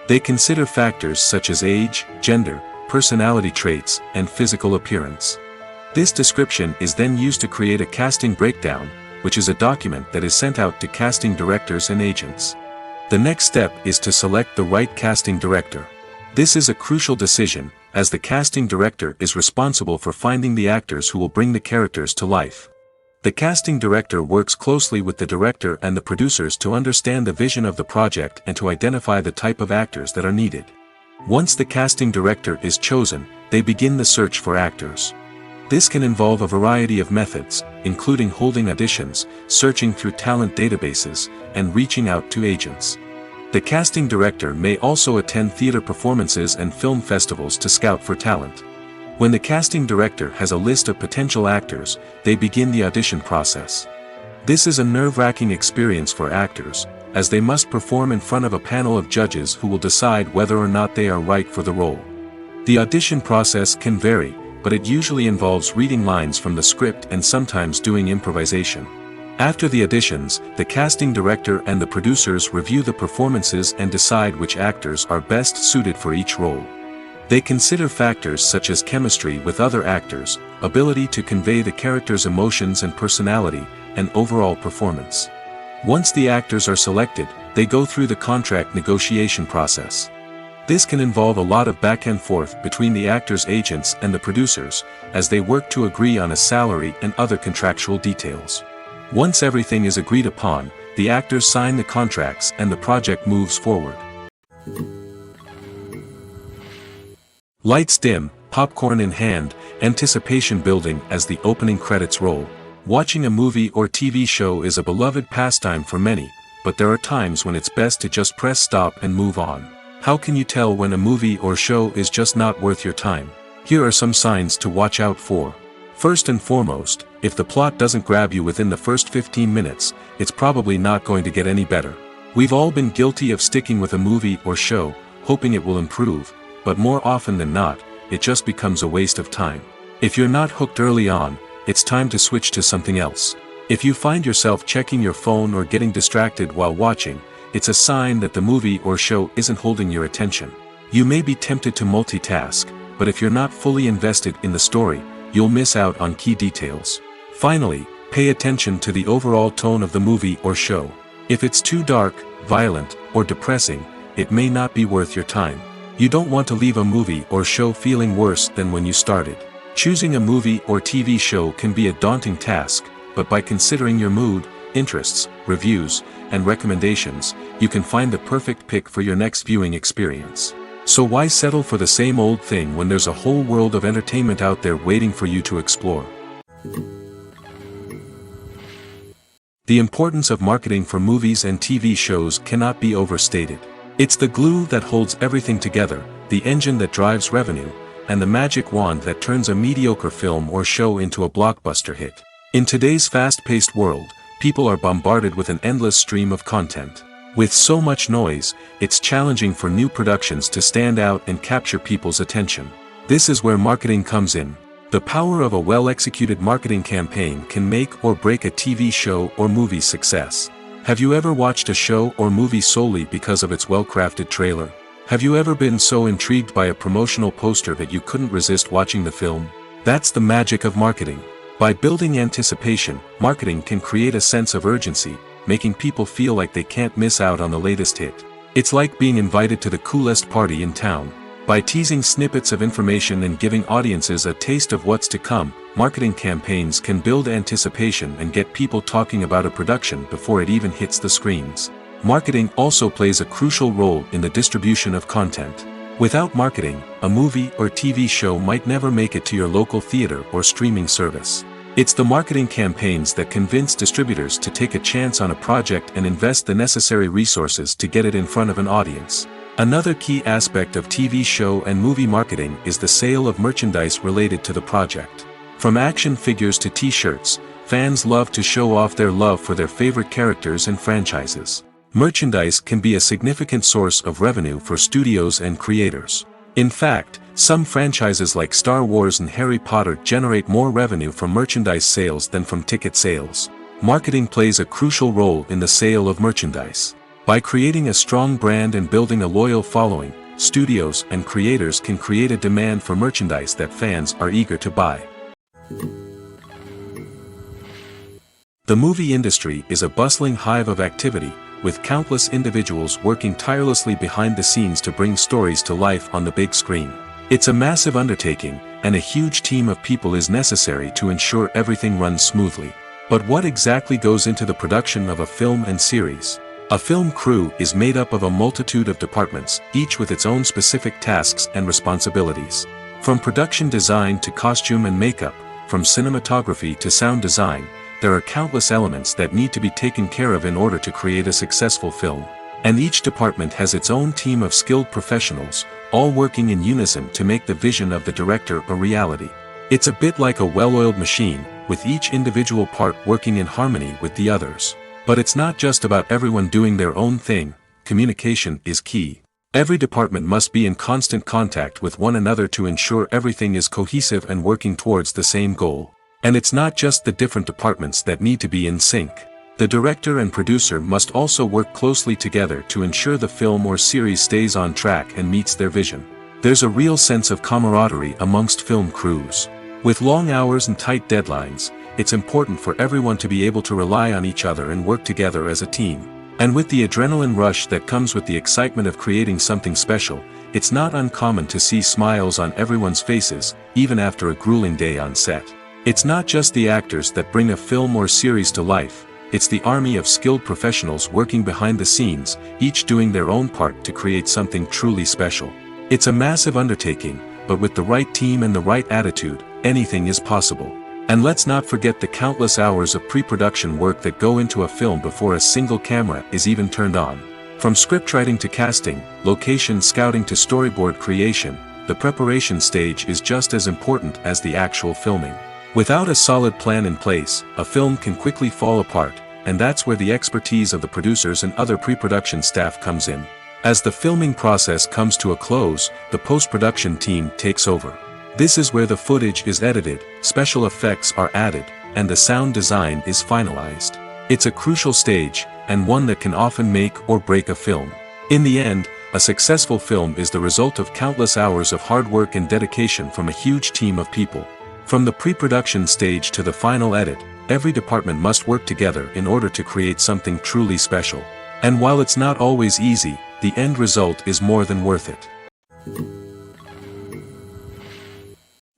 They consider factors such as age, gender, personality traits, and physical appearance. This description is then used to create a casting breakdown, which is a document that is sent out to casting directors and agents. The next step is to select the right casting director. This is a crucial decision, as the casting director is responsible for finding the actors who will bring the characters to life. The casting director works closely with the director and the producers to understand the vision of the project and to identify the type of actors that are needed. Once the casting director is chosen, they begin the search for actors. This can involve a variety of methods, including holding auditions, searching through talent databases, and reaching out to agents. The casting director may also attend theater performances and film festivals to scout for talent. When the casting director has a list of potential actors, they begin the audition process. This is a nerve-wracking experience for actors, as they must perform in front of a panel of judges who will decide whether or not they are right for the role. The audition process can vary, but it usually involves reading lines from the script and sometimes doing improvisation. After the auditions, the casting director and the producers review the performances and decide which actors are best suited for each role. They consider factors such as chemistry with other actors, ability to convey the character's emotions and personality, and overall performance. Once the actors are selected, they go through the contract negotiation process. This can involve a lot of back and forth between the actors' agents and the producers, as they work to agree on a salary and other contractual details. Once everything is agreed upon, the actors sign the contracts and the project moves forward. Lights dim, popcorn in hand, anticipation building as the opening credits roll. Watching a movie or TV show is a beloved pastime for many, but there are times when it's best to just press stop and move on. How can you tell when a movie or show is just not worth your time? Here are some signs to watch out for. First and foremost, if the plot doesn't grab you within the first 15 minutes, it's probably not going to get any better. We've all been guilty of sticking with a movie or show, hoping it will improve, but more often than not, it just becomes a waste of time. If you're not hooked early on, it's time to switch to something else. If you find yourself checking your phone or getting distracted while watching, it's a sign that the movie or show isn't holding your attention. You may be tempted to multitask, but if you're not fully invested in the story, you'll miss out on key details. Finally, pay attention to the overall tone of the movie or show. If it's too dark, violent, or depressing, it may not be worth your time. You don't want to leave a movie or show feeling worse than when you started. Choosing a movie or TV show can be a daunting task, but by considering your mood, interests, reviews, and recommendations, you can find the perfect pick for your next viewing experience. So why settle for the same old thing when there's a whole world of entertainment out there waiting for you to explore? The importance of marketing for movies and TV shows cannot be overstated. It's the glue that holds everything together, the engine that drives revenue, and the magic wand that turns a mediocre film or show into a blockbuster hit. In today's fast-paced world, people are bombarded with an endless stream of content. With so much noise, it's challenging for new productions to stand out and capture people's attention. This is where marketing comes in. The power of a well-executed marketing campaign can make or break a TV show or movie's success. Have you ever watched a show or movie solely because of its well-crafted trailer? Have you ever been so intrigued by a promotional poster that you couldn't resist watching the film? That's the magic of marketing. By building anticipation, marketing can create a sense of urgency, making people feel like they can't miss out on the latest hit. It's like being invited to the coolest party in town. By teasing snippets of information and giving audiences a taste of what's to come, marketing campaigns can build anticipation and get people talking about a production before it even hits the screens. Marketing also plays a crucial role in the distribution of content. Without marketing, a movie or TV show might never make it to your local theater or streaming service. It's the marketing campaigns that convince distributors to take a chance on a project and invest the necessary resources to get it in front of an audience. Another key aspect of TV show and movie marketing is the sale of merchandise related to the project. From action figures to t-shirts, fans love to show off their love for their favorite characters and franchises. Merchandise can be a significant source of revenue for studios and creators. In fact, some franchises like Star Wars and Harry Potter generate more revenue from merchandise sales than from ticket sales. Marketing plays a crucial role in the sale of merchandise. By creating a strong brand and building a loyal following, studios and creators can create a demand for merchandise that fans are eager to buy. The movie industry is a bustling hive of activity, with countless individuals working tirelessly behind the scenes to bring stories to life on the big screen. It's a massive undertaking, and a huge team of people is necessary to ensure everything runs smoothly. But what exactly goes into the production of a film and series? A film crew is made up of a multitude of departments, each with its own specific tasks and responsibilities. From production design to costume and makeup, from cinematography to sound design, there are countless elements that need to be taken care of in order to create a successful film. And each department has its own team of skilled professionals, all working in unison to make the vision of the director a reality. It's a bit like a well-oiled machine, with each individual part working in harmony with the others. But it's not just about everyone doing their own thing. Communication is key. Every department must be in constant contact with one another to ensure everything is cohesive and working towards the same goal. And it's not just the different departments that need to be in sync. The director and producer must also work closely together to ensure the film or series stays on track and meets their vision. There's a real sense of camaraderie amongst film crews. With long hours and tight deadlines, it's important for everyone to be able to rely on each other and work together as a team. And with the adrenaline rush that comes with the excitement of creating something special, it's not uncommon to see smiles on everyone's faces, even after a grueling day on set. It's not just the actors that bring a film or series to life, it's the army of skilled professionals working behind the scenes, each doing their own part to create something truly special. It's a massive undertaking, but with the right team and the right attitude, anything is possible. And let's not forget the countless hours of pre-production work that go into a film before a single camera is even turned on. From scriptwriting to casting, location scouting to storyboard creation, the preparation stage is just as important as the actual filming. Without a solid plan in place, a film can quickly fall apart, and that's where the expertise of the producers and other pre-production staff comes in. As the filming process comes to a close, the post-production team takes over. This is where the footage is edited, special effects are added, and the sound design is finalized. It's a crucial stage, and one that can often make or break a film. In the end, a successful film is the result of countless hours of hard work and dedication from a huge team of people. From the pre-production stage to the final edit, every department must work together in order to create something truly special. And while it's not always easy, the end result is more than worth it.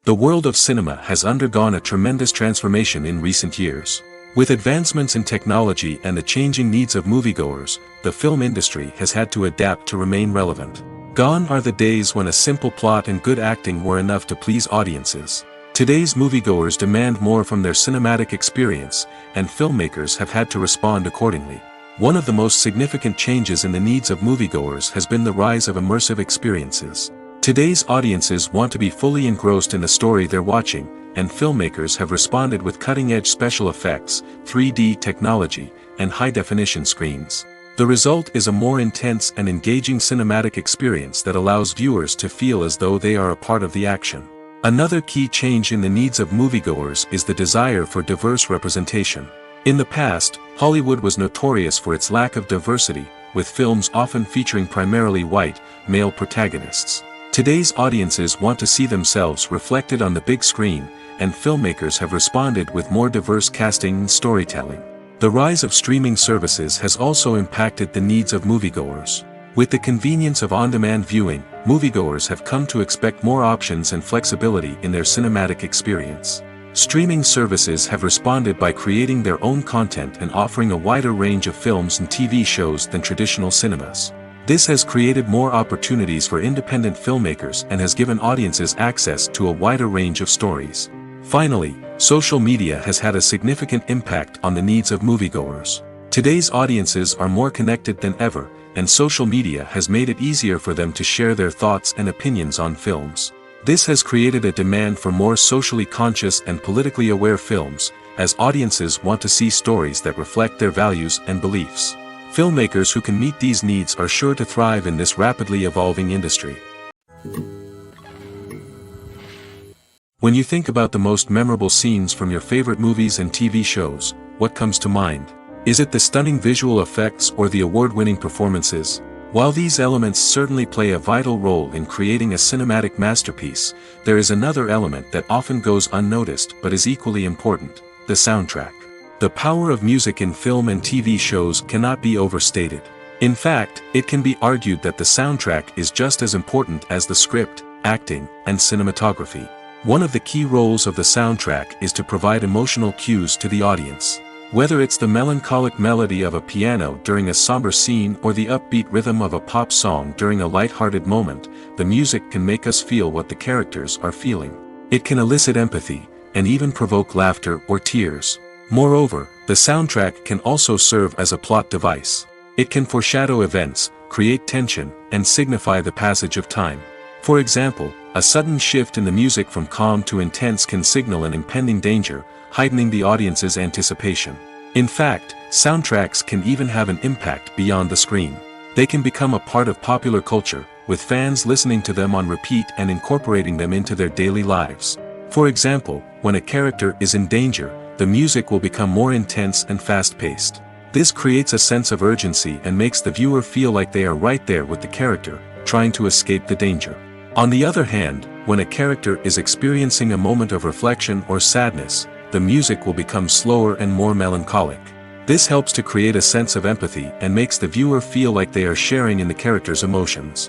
The world of cinema has undergone a tremendous transformation in recent years. With advancements in technology and the changing needs of moviegoers, the film industry has had to adapt to remain relevant. Gone are the days when a simple plot and good acting were enough to please audiences. Today's moviegoers demand more from their cinematic experience, and filmmakers have had to respond accordingly. One of the most significant changes in the needs of moviegoers has been the rise of immersive experiences. Today's audiences want to be fully engrossed in the story they're watching, and filmmakers have responded with cutting-edge special effects, 3D technology, and high-definition screens. The result is a more intense and engaging cinematic experience that allows viewers to feel as though they are a part of the action. Another key change in the needs of moviegoers is the desire for diverse representation. In the past, Hollywood was notorious for its lack of diversity, with films often featuring primarily white, male protagonists. Today's audiences want to see themselves reflected on the big screen, and filmmakers have responded with more diverse casting and storytelling. The rise of streaming services has also impacted the needs of moviegoers. With the convenience of on-demand viewing, moviegoers have come to expect more options and flexibility in their cinematic experience. Streaming services have responded by creating their own content and offering a wider range of films and TV shows than traditional cinemas. This has created more opportunities for independent filmmakers and has given audiences access to a wider range of stories. Finally, social media has had a significant impact on the needs of moviegoers. Today's audiences are more connected than ever, and social media has made it easier for them to share their thoughts and opinions on films. This has created a demand for more socially conscious and politically aware films, as audiences want to see stories that reflect their values and beliefs. Filmmakers who can meet these needs are sure to thrive in this rapidly evolving industry. When you think about the most memorable scenes from your favorite movies and TV shows, what comes to mind? Is it the stunning visual effects or the award-winning performances? While these elements certainly play a vital role in creating a cinematic masterpiece, there is another element that often goes unnoticed but is equally important: the soundtrack. The power of music in film and TV shows cannot be overstated. In fact, it can be argued that the soundtrack is just as important as the script, acting, and cinematography. One of the key roles of the soundtrack is to provide emotional cues to the audience. Whether it's the melancholic melody of a piano during a somber scene or the upbeat rhythm of a pop song during a light-hearted moment, the music can make us feel what the characters are feeling. It can elicit empathy, and even provoke laughter or tears. Moreover, the soundtrack can also serve as a plot device. It can foreshadow events, create tension, and signify the passage of time. For example, a sudden shift in the music from calm to intense can signal an impending danger, heightening the audience's anticipation. In fact, soundtracks can even have an impact beyond the screen. They can become a part of popular culture, with fans listening to them on repeat and incorporating them into their daily lives. For example, when a character is in danger, the music will become more intense and fast-paced. This creates a sense of urgency and makes the viewer feel like they are right there with the character, trying to escape the danger. On the other hand, when a character is experiencing a moment of reflection or sadness, the music will become slower and more melancholic. This helps to create a sense of empathy and makes the viewer feel like they are sharing in the character's emotions.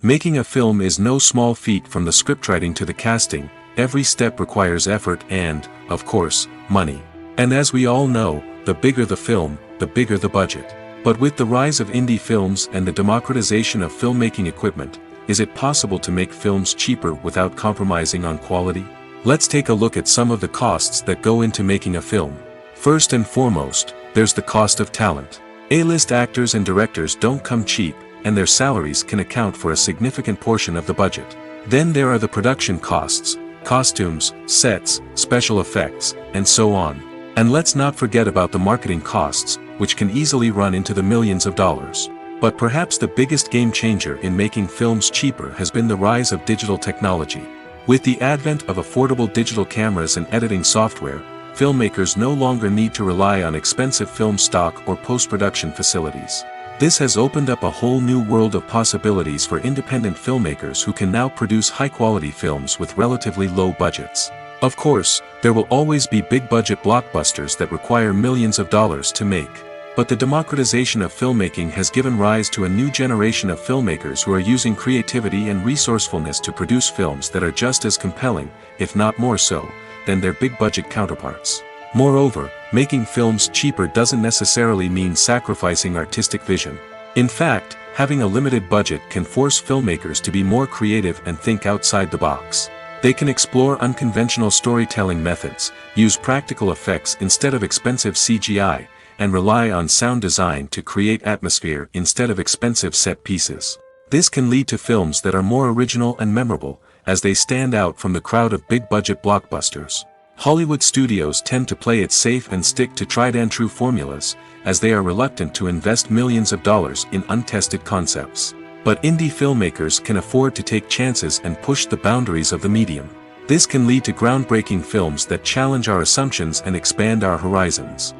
Making a film is no small feat. From the scriptwriting to the casting, every step requires effort and, of course, money. And as we all know, the bigger the film, the bigger the budget. But with the rise of indie films and the democratization of filmmaking equipment, is it possible to make films cheaper without compromising on quality? Let's take a look at some of the costs that go into making a film. First and foremost, there's the cost of talent. A-list actors and directors don't come cheap, and their salaries can account for a significant portion of the budget. Then there are the production costs: costumes, sets, special effects, and so on. And let's not forget about the marketing costs, which can easily run into the millions of dollars. But perhaps the biggest game changer in making films cheaper has been the rise of digital technology. With the advent of affordable digital cameras and editing software, filmmakers no longer need to rely on expensive film stock or post-production facilities. This has opened up a whole new world of possibilities for independent filmmakers who can now produce high-quality films with relatively low budgets. Of course, there will always be big-budget blockbusters that require millions of dollars to make. But the democratization of filmmaking has given rise to a new generation of filmmakers who are using creativity and resourcefulness to produce films that are just as compelling, if not more so, than their big-budget counterparts. Moreover, making films cheaper doesn't necessarily mean sacrificing artistic vision. In fact, having a limited budget can force filmmakers to be more creative and think outside the box. They can explore unconventional storytelling methods, use practical effects instead of expensive CGI, and rely on sound design to create atmosphere instead of expensive set pieces. This can lead to films that are more original and memorable, as they stand out from the crowd of big-budget blockbusters. Hollywood studios tend to play it safe and stick to tried-and-true formulas, as they are reluctant to invest millions of dollars in untested concepts. But indie filmmakers can afford to take chances and push the boundaries of the medium. This can lead to groundbreaking films that challenge our assumptions and expand our horizons.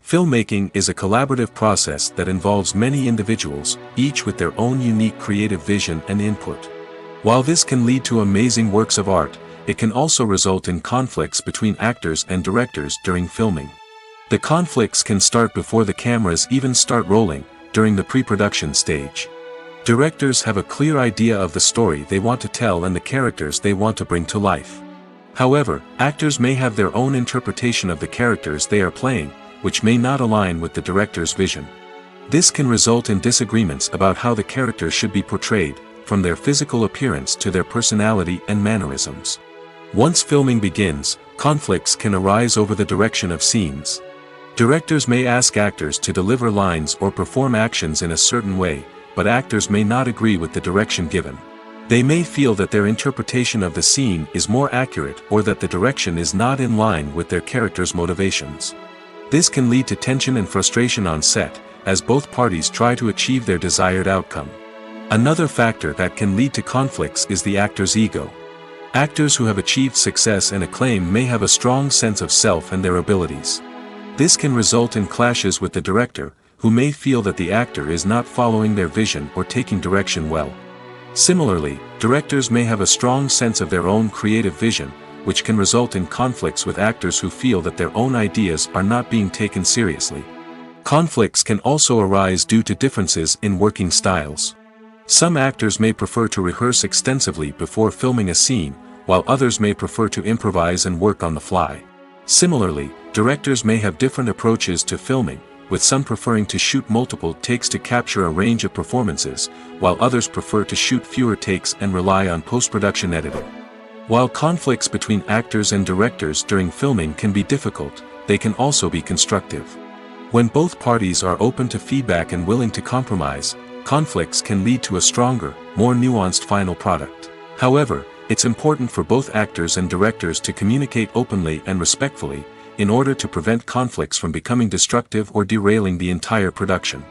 Filmmaking is a collaborative process that involves many individuals, each with their own unique creative vision and input. While this can lead to amazing works of art, it can also result in conflicts between actors and directors during filming. The conflicts can start before the cameras even start rolling, during the pre-production stage. Directors have a clear idea of the story they want to tell and the characters they want to bring to life. However, actors may have their own interpretation of the characters they are playing, which may not align with the director's vision. This can result in disagreements about how the characters should be portrayed, from their physical appearance to their personality and mannerisms. Once filming begins, conflicts can arise over the direction of scenes. Directors may ask actors to deliver lines or perform actions in a certain way, but actors may not agree with the direction given. They may feel that their interpretation of the scene is more accurate or that the direction is not in line with their character's motivations. This can lead to tension and frustration on set, as both parties try to achieve their desired outcome. Another factor that can lead to conflicts is the actor's ego. Actors who have achieved success and acclaim may have a strong sense of self and their abilities. This can result in clashes with the director, who may feel that the actor is not following their vision or taking direction well. Similarly, directors may have a strong sense of their own creative vision, which can result in conflicts with actors who feel that their own ideas are not being taken seriously. Conflicts can also arise due to differences in working styles. Some actors may prefer to rehearse extensively before filming a scene, while others may prefer to improvise and work on the fly. Similarly, directors may have different approaches to filming, with some preferring to shoot multiple takes to capture a range of performances, while others prefer to shoot fewer takes and rely on post-production editing. While conflicts between actors and directors during filming can be difficult, they can also be constructive. When both parties are open to feedback and willing to compromise, conflicts can lead to a stronger, more nuanced final product. However, it's important for both actors and directors to communicate openly and respectfully, in order to prevent conflicts from becoming destructive or derailing the entire production.